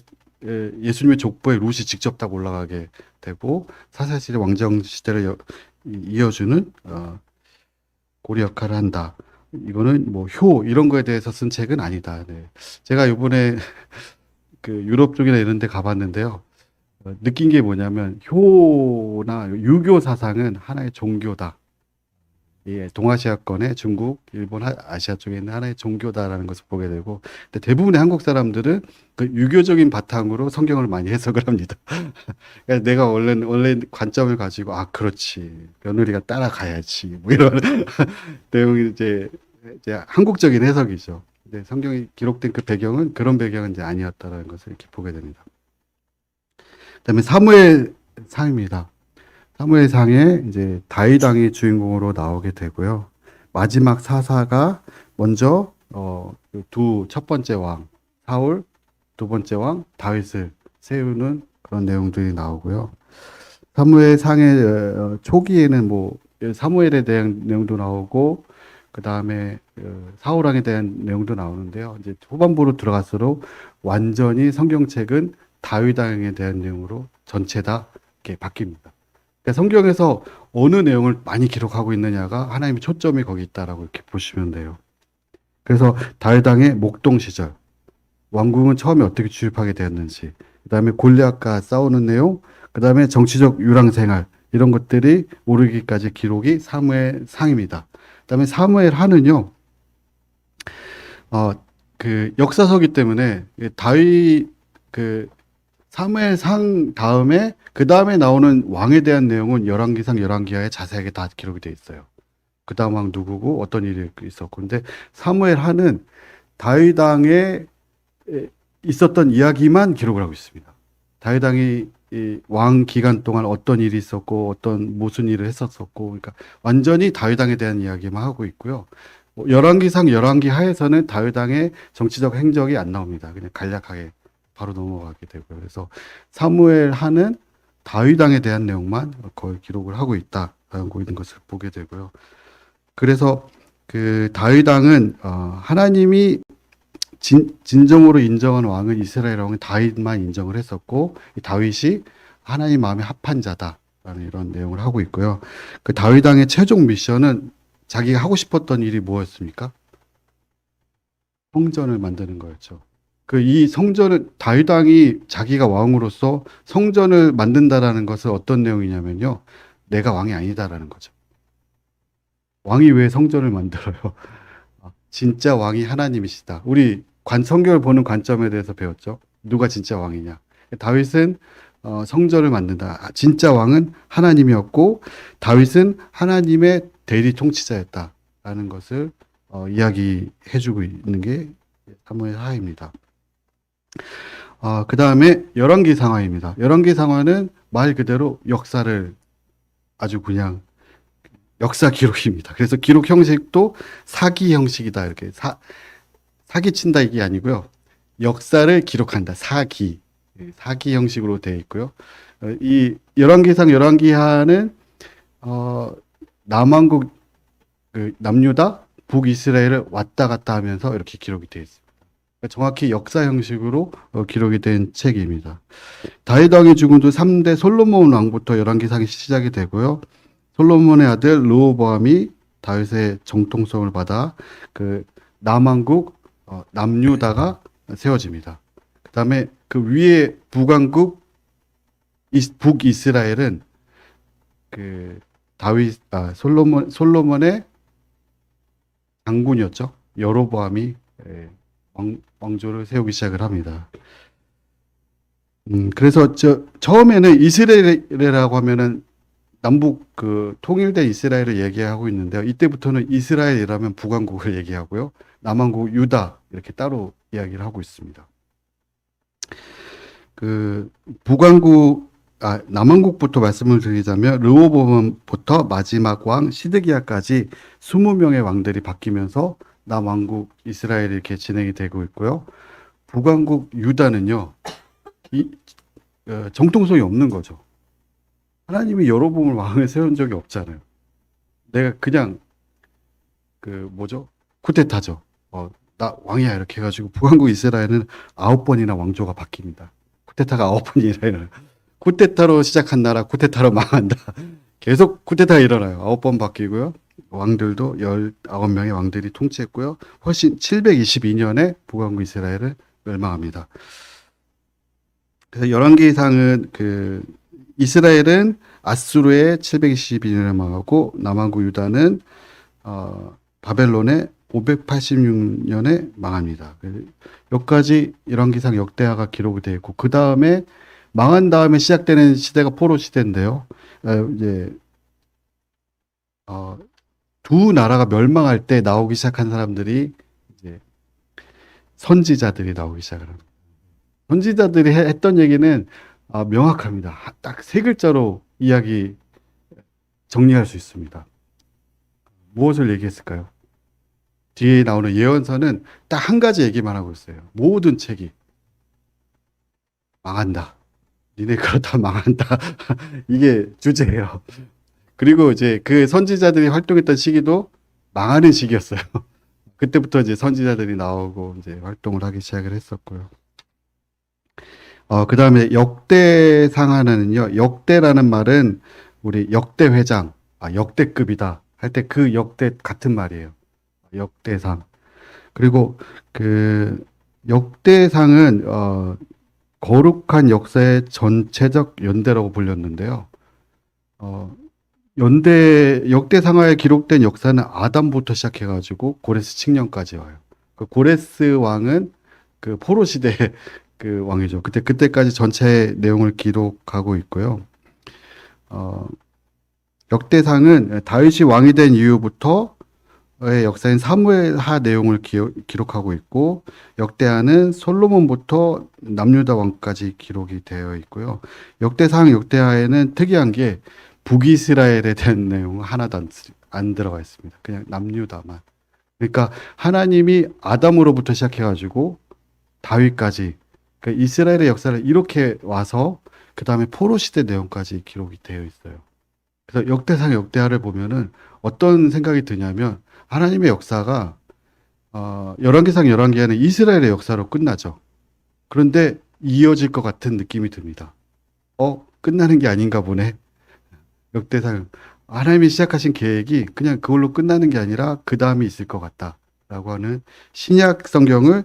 예수님의 족보에 룻이 직접 딱 올라가게 되고 사사 시대 왕정 시대를 이어주는 고리 역할을 한다. 이거는 뭐 효 이런 거에 대해서 쓴 책은 아니다. 네. 제가 이번에 그 유럽 쪽이나 이런 데 가봤는데요. 느낀 게 뭐냐면 효나 유교 사상은 하나의 종교다. 예, 동아시아권의 중국, 일본, 아시아 쪽에 있는 하나의 종교다라는 것을 보게 되고, 근데 대부분의 한국 사람들은 그 유교적인 바탕으로 성경을 많이 해석을 합니다. 그러니까 내가 원래 관점을 가지고, 그렇지. 며느리가 따라가야지. 뭐 이런 내용이 이제 한국적인 해석이죠. 근데 성경이 기록된 그 배경은 그런 배경은 이제 아니었다라는 것을 이렇게 보게 됩니다. 그다음에 사무엘 상입니다. 사무엘상에 이제 다윗 왕이 주인공으로 나오게 되고요. 마지막 사사가 먼저 첫 번째 왕 사울, 두 번째 왕 다윗을 세우는 그런 내용들이 나오고요. 사무엘상의 초기에는 뭐 사무엘에 대한 내용도 나오고 그 다음에 사울 왕에 대한 내용도 나오는데요. 이제 후반부로 들어갈수록 완전히 성경책은 다윗 왕에 대한 내용으로 전체 다 이렇게 바뀝니다. 그러니까 성경에서 어느 내용을 많이 기록하고 있느냐가 하나님의 초점이 거기 있다라고 이렇게 보시면 돼요. 그래서 다윗 왕의 목동 시절, 왕궁은 처음에 어떻게 주입하게 되었는지, 그 다음에 골리앗과 싸우는 내용, 그 다음에 정치적 유랑 생활 이런 것들이 오르기까지 기록이 사무엘 상입니다. 그 다음에 사무엘 하는요, 그 역사서기 때문에 다윗 그 사무엘 상 다음에 그 다음에 나오는 왕에 대한 내용은 열왕기상 열왕기하에 자세하게 다 기록이 되어 있어요. 그 다음 왕 누구고 어떤 일이 있었고. 근데 사무엘 하는 다윗 왕에 있었던 이야기만 기록을 하고 있습니다. 다윗 왕이 이왕 기간 동안 어떤 일이 있었고 어떤 무슨 일을 했었었고, 그러니까 완전히 다윗 왕에 대한 이야기만 하고 있고요. 열왕기상 열왕기 하에서는 다윗 왕의 정치적 행적이 안 나옵니다. 그냥 간략하게 바로 넘어가게 되고요. 그래서 사무엘 하는 다윗 왕에 대한 내용만 거의 기록을 하고 있다라고 있는 것을 보게 되고요. 그래서 그 다윗 왕은 하나님이 진정으로 인정한 왕은 이스라엘 왕은 다윗만 인정을 했었고, 이 다윗이 하나님 마음에 합한 자다라는 이런 내용을 하고 있고요. 그 다윗 왕의 최종 미션은 자기가 하고 싶었던 일이 뭐였습니까? 성전을 만드는 거였죠. 그 이 성전을 다윗 왕이 자기가 왕으로서 성전을 만든다라는 것은 어떤 내용이냐면요. 내가 왕이 아니다라는 거죠. 왕이 왜 성전을 만들어요? 진짜 왕이 하나님이시다. 우리 성경을 보는 관점에 대해서 배웠죠. 누가 진짜 왕이냐. 다윗은 성전을 만든다. 진짜 왕은 하나님이었고 다윗은 하나님의 대리 통치자였다라는 것을 이야기해주고 있는 게 사무엘 하입니다. 그 다음에 열왕기 상하입니다. 열왕기 상하는 말 그대로 역사를 아주 그냥 역사 기록입니다. 그래서 기록 형식도 사기 형식이다. 이렇게 사기 친다 이게 아니고요. 역사를 기록한다. 사기 형식으로 되어 있고요. 이 열왕기상 열왕기하는 남왕국 남유다 북이스라엘을 왔다 갔다 하면서 이렇게 기록이 되어 있습니다. 정확히 역사 형식으로 기록이 된 책입니다. 다윗 왕이 죽은 후 3대 솔로몬 왕부터 열왕기상이 시작이 되고요. 솔로몬의 아들 르호보암이 다윗의 정통성을 받아 그 남왕국 남유다가 세워집니다. 그 다음에 그 위에 북왕국 북이스라엘은 그 솔로몬의 장군이었죠. 여로보암이 왕조를 세우기 시작을 합니다. 그래서 처음에는 이스라엘이라고 하면은 남북 그 통일된 이스라엘을 얘기하고 있는데요. 이때부터는 이스라엘이라면 북왕국을 얘기하고요. 남왕국 유다 이렇게 따로 이야기를 하고 있습니다. 그 남왕국부터 말씀을 드리자면 르호보암부터 마지막 왕 시드기야까지 20명의 왕들이 바뀌면서 남왕국 이스라엘이 이렇게 진행이 되고 있고요. 북왕국 유다는요. 정통성이 없는 거죠. 하나님이 여로보암을 왕을 세운 적이 없잖아요. 내가 그냥 쿠데타죠. 나 왕이야 이렇게 해가지고 북왕국 이스라엘은 9번이나 왕조가 바뀝니다. 쿠데타가 9번이 쿠데타로 시작한 나라 쿠데타로 망한다. 계속 쿠데타 일어나요. 9번 바뀌고요. 왕들도 19명의 왕들이 통치했고요. 훨씬 722년에 북왕국 이스라엘을 멸망합니다. 그래서 열왕기상은 이스라엘은 아수르의 722년에 망하고 남왕국 유다는 바벨론의 586년에 망합니다. 여기까지 열왕기상 역대하가 기록이 되어 있고 그 다음에 망한 다음에 시작되는 시대가 포로 시대인데요. 이제 두 나라가 멸망할 때 나오기 시작한 사람들이 이제 선지자들이 나오기 시작을 합니다. 선지자들이 했던 얘기는 명확합니다. 딱 세 글자로 이야기 정리할 수 있습니다. 무엇을 얘기했을까요? 뒤에 나오는 예언서는 딱 한 가지 얘기만 하고 있어요. 모든 책이 망한다. 니네 그렇다 망한다. 이게 주제예요. 그리고 이제 그 선지자들이 활동했던 시기도 망하는 시기였어요. 그때부터 이제 선지자들이 나오고 이제 활동을 하기 시작을 했었고요. 그 다음에 역대상 하나는요. 역대라는 말은 우리 역대회장, 역대급이다 할 때 그 역대 같은 말이에요. 역대상. 그리고 그 역대상은 거룩한 역사의 전체적 연대라고 불렸는데요. 역대상하에 기록된 역사는 아담부터 시작해가지고 고레스 칙년까지 와요. 그 고레스 왕은 그 포로 시대 그 왕이죠. 그때까지 전체 내용을 기록하고 있고요. 역대상은 다윗이 왕이 된 이후부터 의 역사인 사무엘하 내용을 기록하고 있고, 역대하는 솔로몬부터 남유다 왕까지 기록이 되어 있고요. 역대상, 역대하에는 특이한 게 북이스라엘에 대한 내용은 하나도 안 들어가 있습니다. 그냥 남유다만. 그러니까 하나님이 아담으로부터 시작해가지고 다윗까지, 그러니까 이스라엘의 역사를 이렇게 와서 그 다음에 포로 시대 내용까지 기록이 되어 있어요. 그래서 역대상, 역대하를 보면은 어떤 생각이 드냐면, 하나님의 역사가 열왕기상 열왕기하는 이스라엘의 역사로 끝나죠. 그런데 이어질 것 같은 느낌이 듭니다. 끝나는 게 아닌가 보네. 역대상 하나님이 시작하신 계획이 그냥 그걸로 끝나는 게 아니라 그 다음이 있을 것 같다라고 하는 신약 성경을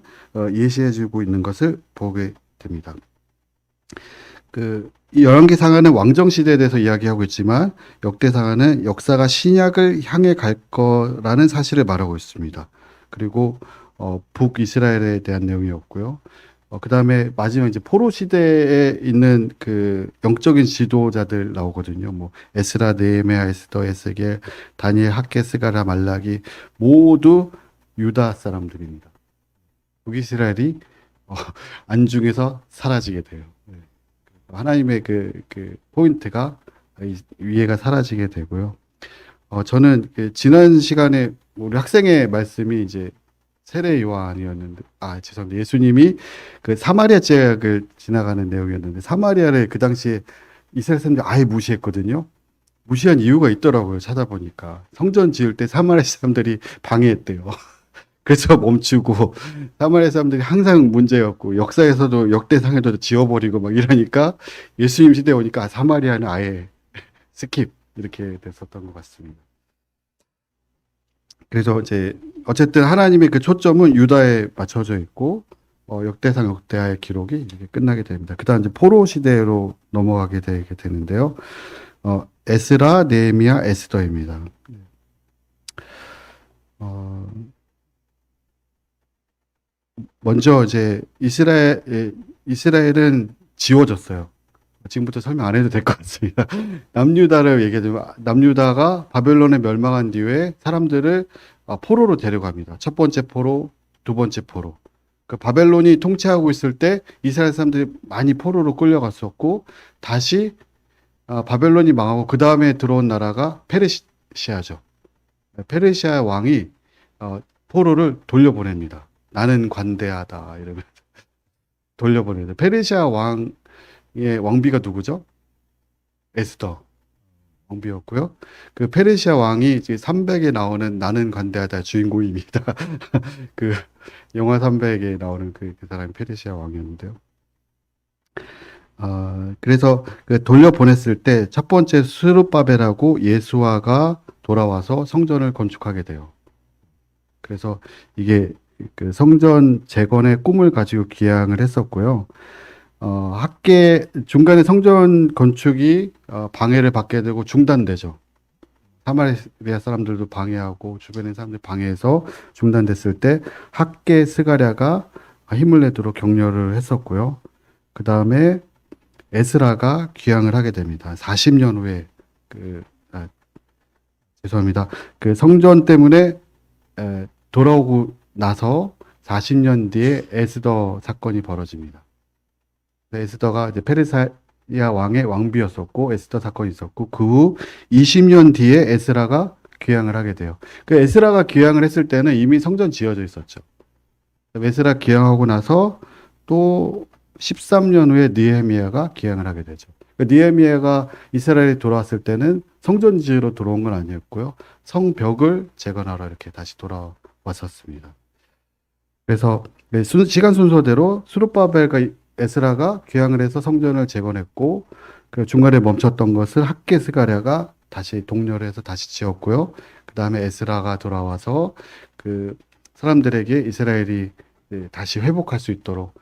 예시해주고 있는 것을 보게 됩니다. 이 열왕기상하는 왕정 시대에 대해서 이야기하고 있지만 역대상하는 역사가 신약을 향해 갈 거라는 사실을 말하고 있습니다. 그리고 북이스라엘에 대한 내용이었고요. 그 다음에 마지막 이제 포로 시대에 있는 그 영적인 지도자들 나오거든요. 뭐 에스라, 느헤미야, 에스더, 에스겔, 다니엘, 학개, 스가랴, 말라기 모두 유다 사람들입니다. 북이스라엘이 안중에서 사라지게 돼요. 하나님의 그 포인트가 위에가 사라지게 되고요. 저는 지난 시간에 우리 학생의 말씀이 이제 세례 요한이었는데, 죄송합니다. 예수님이 그 사마리아 지역을 지나가는 내용이었는데, 사마리아를 그 당시에 이스라엘 사람들이 아예 무시했거든요. 무시한 이유가 있더라고요. 찾아보니까 성전 지을 때 사마리아 사람들이 방해했대요. 그래서 멈추고, 사마리아 사람들이 항상 문제였고, 역사에서도 역대상에도 지워버리고 막 이러니까 예수님 시대에 오니까 사마리아는 아예 스킵 이렇게 됐었던 것 같습니다. 그래서 이제 어쨌든 하나님의 그 초점은 유다에 맞춰져 있고, 역대상 역대하의 기록이 이렇게 끝나게 됩니다. 그다음 이제 포로 시대로 넘어가게 되게 되는데요. 에스라, 느헤미야, 에스더입니다. 먼저 이제 이스라엘은 지워졌어요. 지금부터 설명 안 해도 될 것 같습니다. 남유다를 얘기하자면, 남유다가 바벨론에 멸망한 뒤에 사람들을 포로로 데려갑니다. 첫 번째 포로, 두 번째 포로. 그 바벨론이 통치하고 있을 때 이스라엘 사람들이 많이 포로로 끌려갔었고, 다시 바벨론이 망하고 그 다음에 들어온 나라가 페르시아죠. 페르시아 왕이 포로를 돌려보냅니다. 나는 관대하다 이러면서 돌려보내요. 페르시아 왕의 왕비가 누구죠? 에스더 왕비였고요. 그 페르시아 왕이 300에 나오는 나는 관대하다 주인공입니다. 그 영화 300에 나오는 그 사람이 페르시아 왕이었는데요. 그래서 그 돌려보냈을 때 첫 번째 스룹바벨하고 예수아가 돌아와서 성전을 건축하게 돼요. 그래서 이게 그 성전 재건의 꿈을 가지고 기양을 했었고요. 중간에 성전 건축이 방해를 받게 되고 중단되죠. 사마리아 사람들도 방해하고 주변의 사람들 방해해서 중단됐을 때 학개 스가랴가 힘을 내도록 격려를 했었고요. 그 다음에 에스라가 귀향을 하게 됩니다. 40년 후에 죄송합니다. 그 성전 때문에 돌아오고 나서 40년 뒤에 에스더 사건이 벌어집니다. 에스더가 이제 페르시아 왕의 왕비였었고 에스더 사건이 있었고 그 후 20년 뒤에 에스라가 귀향을 하게 돼요. 그 에스라가 귀향을 했을 때는 이미 성전 지어져 있었죠. 에스라 귀향하고 나서 또 13년 후에 느헤미야가 귀향을 하게 되죠. 느헤미야가 이스라엘에 돌아왔을 때는 성전 지으러 들어온 건 아니었고요. 성벽을 재건하러 이렇게 다시 돌아왔었습니다. 그래서 시간 순서대로 스룹바벨과 에스라가 귀향을 해서 성전을 재건했고 그 중간에 멈췄던 것을 학개 스가랴가 다시 독려를 해서 다시 지었고요. 그 다음에 에스라가 돌아와서 그 사람들에게 이스라엘이 다시 회복할 수 있도록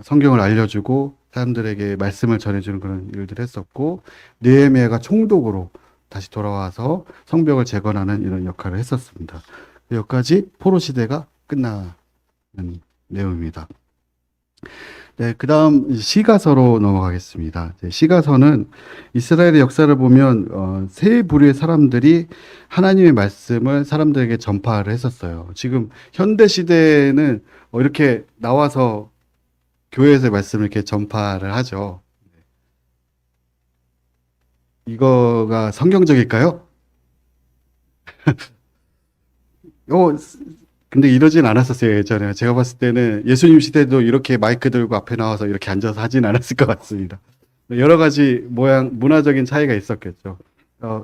성경을 알려주고 사람들에게 말씀을 전해주는 그런 일들을 했었고 느헤미야가 총독으로 다시 돌아와서 성벽을 재건하는 이런 역할을 했었습니다. 여기까지 포로 시대가 끝나는 내용입니다. 네, 그 다음 시가서로 넘어가겠습니다. 이제 시가서는 이스라엘의 역사를 보면 세 부류의 사람들이 하나님의 말씀을 사람들에게 전파를 했었어요. 지금 현대 시대에는 이렇게 나와서 교회에서 말씀을 이렇게 전파를 하죠. 이거가 성경적일까요? 어, 근데 이러진 않았었어요, 예전에. 제가 봤을 때는 예수님 시대도 이렇게 마이크 들고 앞에 나와서 이렇게 앉아서 하진 않았을 것 같습니다. 여러 가지 문화적인 차이가 있었겠죠.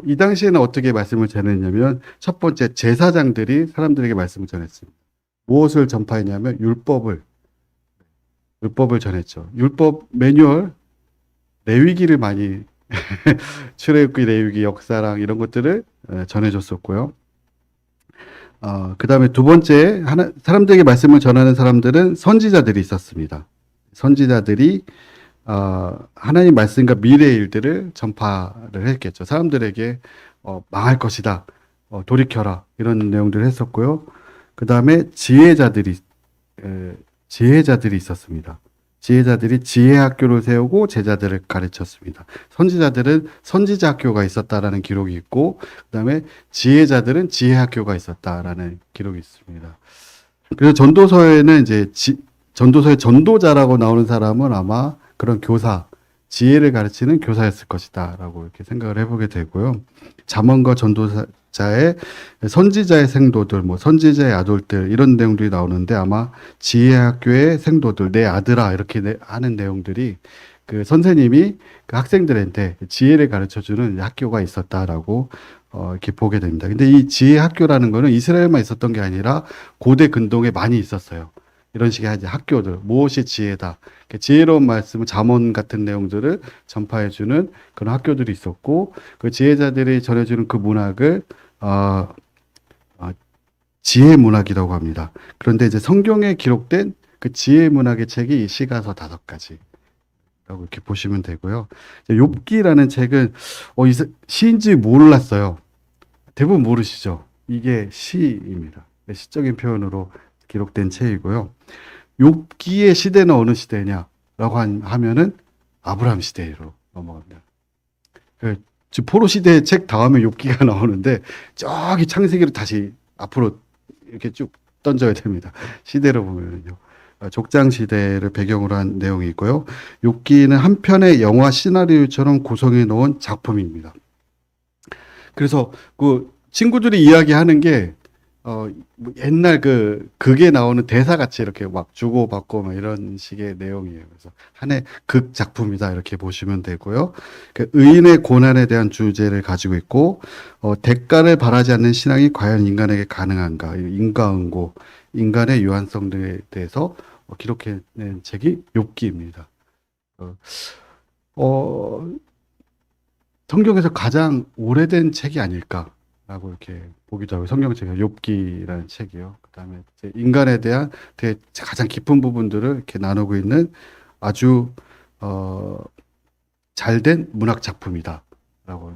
이 당시에는 어떻게 말씀을 전했냐면, 첫 번째, 제사장들이 사람들에게 말씀을 전했습니다. 무엇을 전파했냐면, 율법을 전했죠. 율법 매뉴얼, 레위기를 많이, 출애굽기, 레위기, 역사랑 이런 것들을 전해줬었고요. 그 다음에 두 번째, 사람들에게 말씀을 전하는 사람들은 선지자들이 있었습니다. 선지자들이, 하나님 말씀과 미래의 일들을 전파를 했겠죠. 사람들에게, 망할 것이다. 돌이켜라. 이런 내용들을 했었고요. 그 다음에 지혜자들이 있었습니다. 지혜자들이 지혜 학교를 세우고 제자들을 가르쳤습니다. 선지자들은 선지자 학교가 있었다라는 기록이 있고, 그다음에 지혜자들은 지혜 학교가 있었다라는 기록이 있습니다. 그래서 전도서에는 이제 전도서의 전도자라고 나오는 사람은 아마 그런 교사, 지혜를 가르치는 교사였을 것이다라고 이렇게 생각을 해보게 되고요. 잠언과 전도자의 선지자의 생도들, 뭐 선지자의 아들들 이런 내용들이 나오는데 아마 지혜 학교의 생도들, 내 아들아 이렇게 하는 내용들이 그 선생님이 그 학생들한테 지혜를 가르쳐주는 학교가 있었다라고 이렇게 보게 됩니다. 근데 이 지혜 학교라는 거는 이스라엘만 있었던 게 아니라 고대 근동에 많이 있었어요. 이런 식의 이제 학교들, 무엇이 지혜다. 지혜로운 말씀을 잠언 같은 내용들을 전파해주는 그런 학교들이 있었고, 그 지혜자들이 전해주는 그 문학을, 지혜 문학이라고 합니다. 그런데 이제 성경에 기록된 그 지혜 문학의 책이 이 시가서 5가지. 라고 이렇게 보시면 되고요. 욥기라는 책은, 시인지 몰랐어요. 대부분 모르시죠? 이게 시입니다. 시적인 표현으로 기록된 책이고요. 욥기의 시대는 어느 시대냐라고 하면은 아브라함 시대로 넘어갑니다. 지금 포로 시대 책 다음에 욥기가 나오는데 저기 창세기로 다시 앞으로 이렇게 쭉 던져야 됩니다. 시대로 보면요. 족장 시대를 배경으로 한 내용이 있고요. 욥기는 한 편의 영화 시나리오처럼 구성해 놓은 작품입니다. 그래서 그 친구들이 이야기하는 게 옛날 극에 나오는 대사같이 이렇게 막 주고받고 막 이런 식의 내용이에요. 그래서 하나의 극 작품이다 이렇게 보시면 되고요. 그 의인의 고난에 대한 주제를 가지고 있고, 대가를 바라지 않는 신앙이 과연 인간에게 가능한가? 인과응고, 인간의 유한성 등에 대해서 기록해낸 책이 욥기입니다. 성경에서 가장 오래된 책이 아닐까라고 이렇게 보기도 하고, 성경책이 욥기라는 책이요. 그다음에 인간에 대한 가장 깊은 부분들을 이렇게 나누고 있는 아주 잘된 문학 작품이다라고,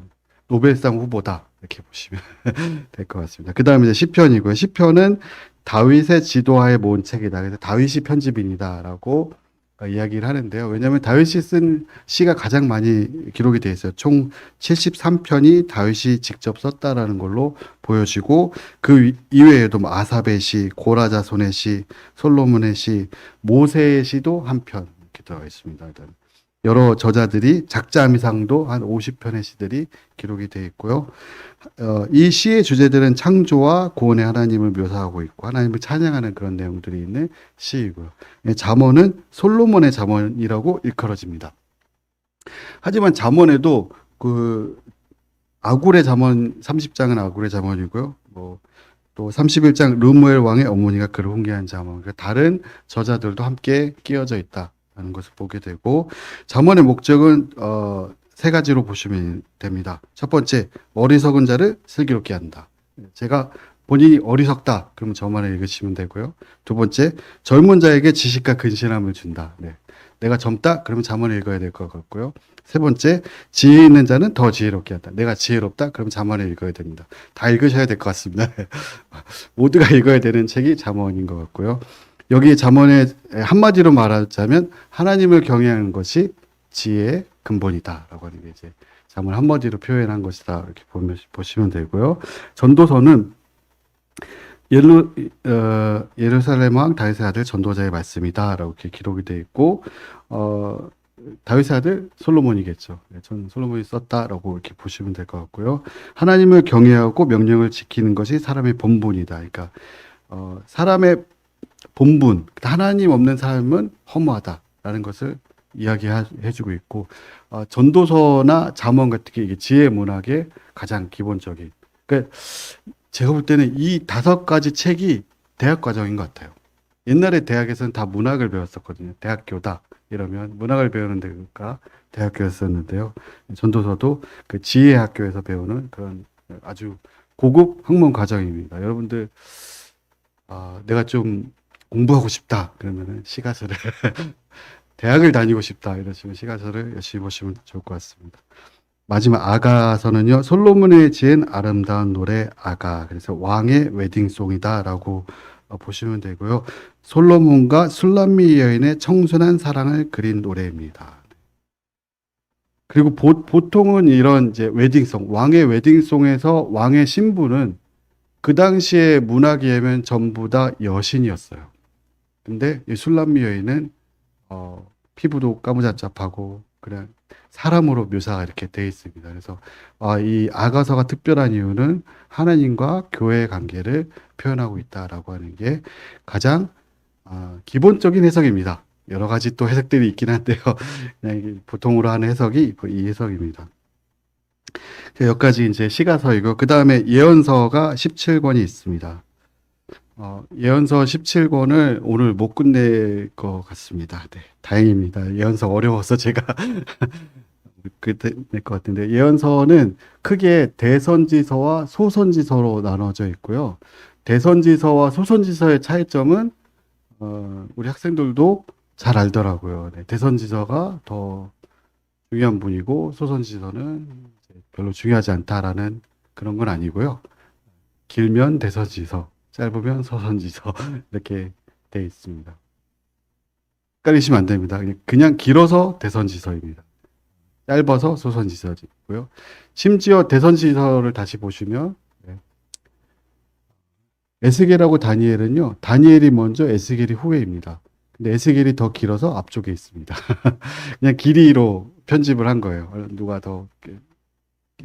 노벨상 후보다 이렇게 보시면 될 것 같습니다. 그다음에 이제 시편이고요. 시편은 다윗의 지도하에 모은 책이다. 그래서 다윗이 편집인이다라고 이야기를 하는데요. 왜냐하면 다윗이 쓴 시가 가장 많이 기록이 되어 있어요. 총 73편이 다윗이 직접 썼다라는 걸로 보여지고, 그 이외에도 뭐 아삽의 시, 고라자손의 시, 솔로몬의 시, 모세의 시도 한 편 이렇게 들어가 있습니다. 일단 여러 저자들이 작자미상도 한 50편의 시들이 기록이 되어 있고요. 이 시의 주제들은 창조와 구원의 하나님을 묘사하고 있고 하나님을 찬양하는 그런 내용들이 있는 시이고요. 잠언은 솔로몬의 잠언이라고 일컬어집니다. 하지만 잠언에도 그 아굴의 잠언 30장은 아굴의 잠언이고요. 또 31장 르무엘 왕의 어머니가 그를 훈계한 잠언, 그러니까 다른 저자들도 함께 끼어져 있다는 것을 보게 되고, 잠언의 목적은 3가지로 보시면 됩니다. 첫 번째, 어리석은 자를 슬기롭게 한다. 제가 본인이 어리석다, 그러면 저만을 읽으시면 되고요. 두 번째, 젊은 자에게 지식과 근신함을 준다. 내가 젊다, 그러면 잠언을 읽어야 될 것 같고요. 세 번째, 지혜 있는 자는 더 지혜롭게 한다. 내가 지혜롭다, 그럼 잠언을 읽어야 됩니다. 다 읽으셔야 될 것 같습니다. 모두가 읽어야 되는 책이 잠언인 것 같고요. 여기 잠언에 한마디로 말하자면 하나님을 경외하는 것이 지혜의 근본이다라고 하는 게 이제 잠언 한마디로 표현한 것이다 이렇게 보시면 되고요. 전도서는 예루살렘 왕 다윗의 아들 전도자의 말씀이다라고 이렇게 기록이 되어 있고 다윗의 아들 솔로몬이겠죠. 저는 솔로몬이 썼다라고 이렇게 보시면 될 것 같고요. 하나님을 경외하고 명령을 지키는 것이 사람의 본분이다. 그러니까 사람의 본분, 하나님 없는 삶은 허무하다라는 것을 이야기해주고 있고 전도서나 잠언 같은 게 이게 지혜 문학의 가장 기본적인. 그러니까 제가 볼 때는 이 5가지 책이 대학 과정인 것 같아요. 옛날에 대학에서는 다 문학을 배웠었거든요. 대학교다 이러면 문학을 배우는 데가 대학교였었는데요. 전도서도 그 지혜 학교에서 배우는 그런 아주 고급 학문 과정입니다. 여러분들 내가 좀 공부하고 싶다 그러면은 시가서를 대학을 다니고 싶다 이러시면 시가서를 열심히 보시면 좋을 것 같습니다. 마지막 아가서는요, 솔로몬의 지은 아름다운 노래 아가, 그래서 왕의 웨딩송이다라고 보시면 되고요. 솔로몬과 술람미 여인의 청순한 사랑을 그린 노래입니다. 그리고 보통은 이런 이제 웨딩송, 왕의 웨딩송에서 왕의 신부는 그 당시에 문학에 의하면 전부 다 여신이었어요. 근데 이 술람미 여인은 피부도 까무잡잡하고 그냥 사람으로 묘사가 이렇게 되어 있습니다. 그래서 이 아가서가 특별한 이유는 하나님과 교회의 관계를 표현하고 있다라고 하는 게 가장 기본적인 해석입니다. 여러 가지 또 해석들이 있긴 한데요. 그냥 보통으로 하는 해석이 이 해석입니다. 여기까지 이제 시가서이고 그 다음에 예언서가 17권이 있습니다. 예언서 17권을 오늘 못 끝낼 것 같습니다. 네, 다행입니다. 예언서 어려워서 제가 끝낼 것 같은데 예언서는 크게 대선지서와 소선지서로 나눠져 있고요. 대선지서와 소선지서의 차이점은 우리 학생들도 잘 알더라고요. 네, 대선지서가 더 중요한 분이고 소선지서는 별로 중요하지 않다라는 그런 건 아니고요. 길면 대선지서, 짧으면 소선지서 이렇게 돼 있습니다. 헷갈리시면 안 됩니다. 그냥 길어서 대선지서입니다. 짧아서 소선지서이고요. 심지어 대선지서를 다시 보시면 에스겔하고 다니엘은요. 다니엘이 먼저 에스겔이 후회입니다. 근데 에스겔이 더 길어서 앞쪽에 있습니다. 그냥 길이로 편집을 한 거예요. 누가 더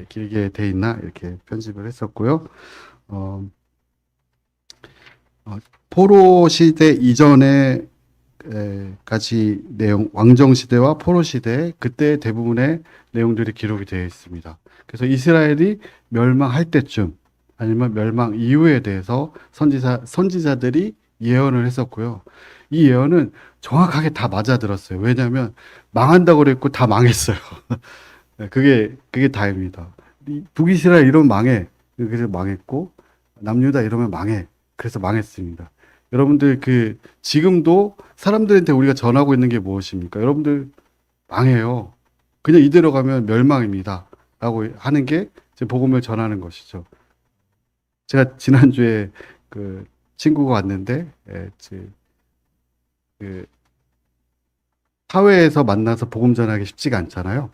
길게 돼 있나 이렇게 편집을 했었고요. 포로 시대 이전에 같이 내용 왕정 시대와 포로 시대 그때 대부분의 내용들이 기록이 되어 있습니다. 그래서 이스라엘이 멸망할 때쯤 아니면 멸망 이후에 대해서 선지자들이 예언을 했었고요. 이 예언은 정확하게 다 맞아들었어요. 왜냐하면 망한다고 그랬고 다 망했어요. 그게 다입니다. 북이스라엘 이러면 망해. 그래서 망했고 남유다 이러면 망해. 그래서 망했습니다. 여러분들 지금도 사람들한테 우리가 전하고 있는 게 무엇입니까? 여러분들 망해요. 그냥 이대로 가면 멸망입니다. 라고 하는 게 복음을 전하는 것이죠. 제가 지난주에 친구가 왔는데 사회에서 만나서 복음 전하기 쉽지가 않잖아요.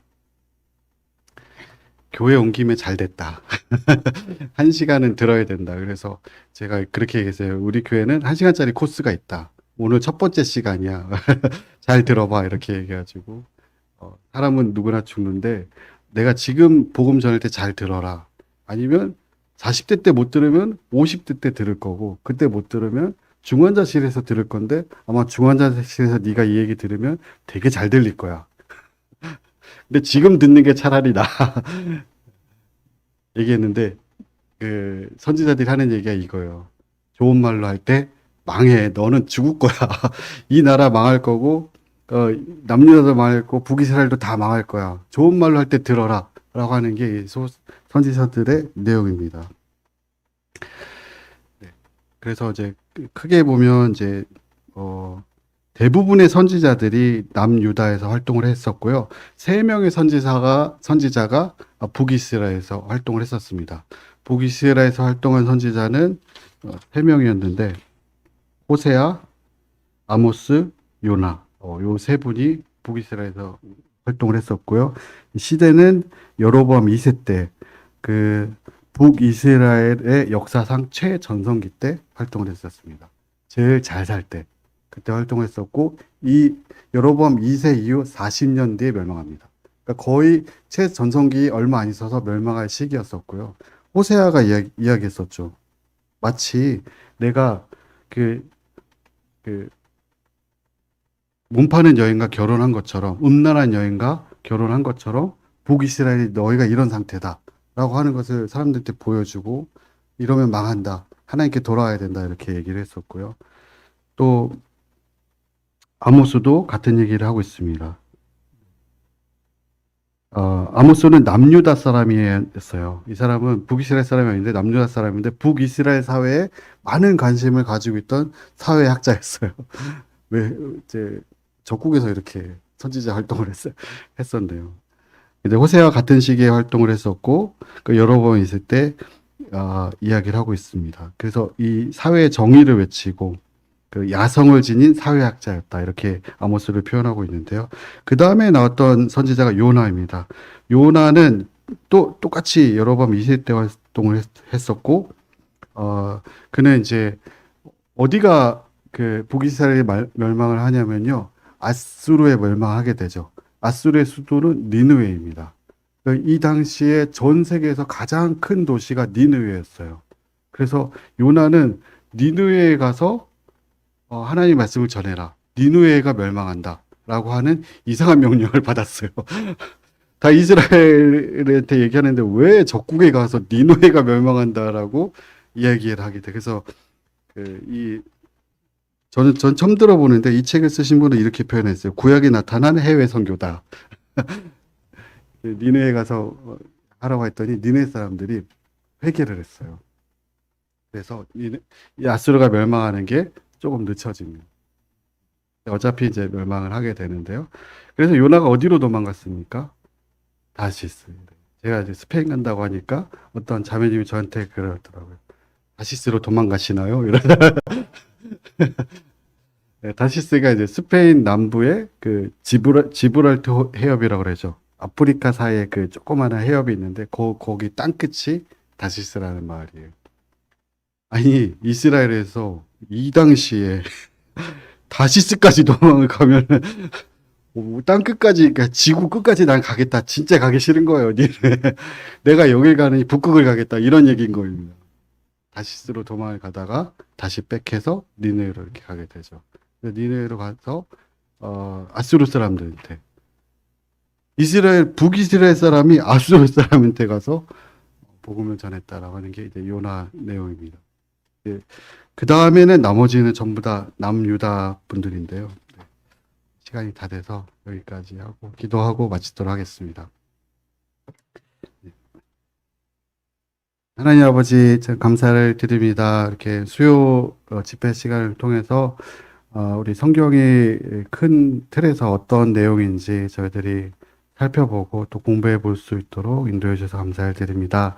교회 온 김에 잘 됐다. 1시간은 들어야 된다. 그래서 제가 그렇게 얘기했어요. 우리 교회는 1시간짜리 코스가 있다. 오늘 첫 번째 시간이야. 잘 들어봐. 이렇게 얘기해가지고 사람은 누구나 죽는데 내가 지금 복음 전할 때 잘 들어라. 아니면 40대 때 못 들으면 50대 때 들을 거고 그때 못 들으면 중환자실에서 들을 건데 아마 중환자실에서 네가 이 얘기 들으면 되게 잘 들릴 거야. 근데 지금 듣는 게 차라리 나 얘기했는데 선지자들이 하는 얘기가 이거예요. 좋은 말로 할 때 망해. 너는 죽을 거야. 이 나라 망할 거고 남유다도 망할 거고 북이스라엘도 다 망할 거야. 좋은 말로 할 때 들어라. 라고 하는 게 선지자들의 내용입니다. 네. 그래서 이제 크게 보면 이제 대부분의 선지자들이 남유다에서 활동을 했었고요. 3명의 선지자가 북이스라엘에서 활동을 했었습니다. 북이스라엘에서 활동한 선지자는 3명이었는데 호세아, 아모스, 요나 요 세 분이 북이스라엘에서 활동을 했었고요. 시대는 여로보암 2세 때 그 북이스라엘의 역사상 최전성기 때 활동을 했었습니다. 제일 잘 살 때 그때 활동했었고 이 여로보암 2세 이후 40년 뒤에 멸망합니다. 그러니까 거의 최전성기 얼마 안 있어서 멸망할 시기였었고요. 호세아가 이야기했었죠. 마치 내가 그, 그, 몸 파는 여인과 결혼한 것처럼, 음란한 여인과 결혼한 것처럼, 북이스라엘이 너희가 이런 상태다. 라고 하는 것을 사람들한테 보여주고, 이러면 망한다. 하나님께 돌아와야 된다. 이렇게 얘기를 했었고요. 또, 아모스도 같은 얘기를 하고 있습니다. 아모스는 남유다 사람이었어요. 이 사람은 북이스라엘 사람이 아닌데 남유다 사람인데 북이스라엘 사회에 많은 관심을 가지고 있던 사회학자였어요. 왜 이제 적국에서 이렇게 선지자 활동을 했었네요. 근데 호세와 같은 시기에 활동을 했었고 그 여러 번 있을 때 이야기를 하고 있습니다. 그래서 이 사회의 정의를 외치고 그 야성을 지닌 사회학자였다. 이렇게 아모스를 표현하고 있는데요. 그 다음에 나왔던 선지자가 요나입니다. 요나는 또 똑같이 여러 번 2세 활동을 했었고, 그는 이제 어디가 그 북이스라엘이 멸망을 하냐면요. 아수르에 멸망하게 되죠. 아수르의 수도는 니느웨입니다. 이 당시에 전 세계에서 가장 큰 도시가 니느웨였어요. 그래서 요나는 니느웨에 가서 하나님 말씀을 전해라. 니느웨가 멸망한다. 라고 하는 이상한 명령을 받았어요. 다 이스라엘한테 얘기하는데 왜 적국에 가서 니느웨가 멸망한다라고 이야기를 하게 돼. 그래서 전 처음 들어보는데 이 책을 쓰신 분은 이렇게 표현했어요. 구약에 나타난 해외 선교다. 니느웨에 가서 하라고 했더니 니느웨 사람들이 회개를 했어요. 그래서 이 아수르가 멸망하는 게 조금 늦춰집니다. 어차피 이제 멸망을 하게 되는데요. 그래서 요나가 어디로 도망갔습니까? 다시스. 제가 이제 스페인 간다고 하니까 어떤 자매님이 저한테 그러더라고요. 다시스로 도망가시나요? 이러다. 네, 다시스가 이제 스페인 남부의 그 지브랄터 해협이라고 그러죠. 아프리카 사이에 그 조그마한 해협이 있는데 거기 땅끝이 다시스라는 마을이에요. 아니 이스라엘에서 이 당시에 다시스까지 도망을 가면은 땅 끝까지 그러니까 지구 끝까지 난 가겠다. 진짜 가기 싫은 거예요. 내가 여길 가느니 북극을 가겠다. 이런 얘기인 겁니다. 다시스로 도망을 가다가 다시 백해서 니느웨로 이렇게 가게 되죠. 니느웨로 가서 아수르 사람들한테 북이스라엘 사람이 아수르 사람한테 가서 복음을 전했다라고 하는 게 이제 요나 내용입니다. 그 다음에는 나머지는 전부 다 남유다 분들인데요. 네. 시간이 다 돼서 여기까지 하고 기도하고 마치도록 하겠습니다. 네. 하나님 아버지 참 감사를 드립니다. 이렇게 수요 집회 시간을 통해서 우리 성경의 큰 틀에서 어떤 내용인지 저희들이 살펴보고 또 공부해 볼 수 있도록 인도해 주셔서 감사를 드립니다.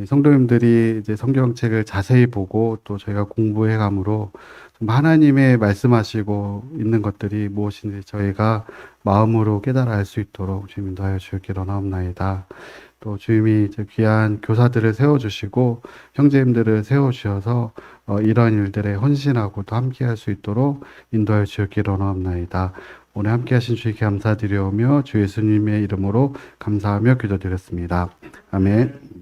이 성도님들이 이제 성경책을 자세히 보고 또 저희가 공부해 감으로 좀 하나님의 말씀하시고 있는 것들이 무엇인지 저희가 마음으로 깨달아 알 수 있도록 주님 인도하여 주길 원하옵나이다. 또 주님이 이제 귀한 교사들을 세워주시고 형제님들을 세워주셔서 이러한 일들에 헌신하고 또 함께할 수 있도록 인도하여 주길 원하옵나이다. 오늘 함께하신 주님께 감사드리오며 주 예수님의 이름으로 감사하며 기도드렸습니다. 아멘.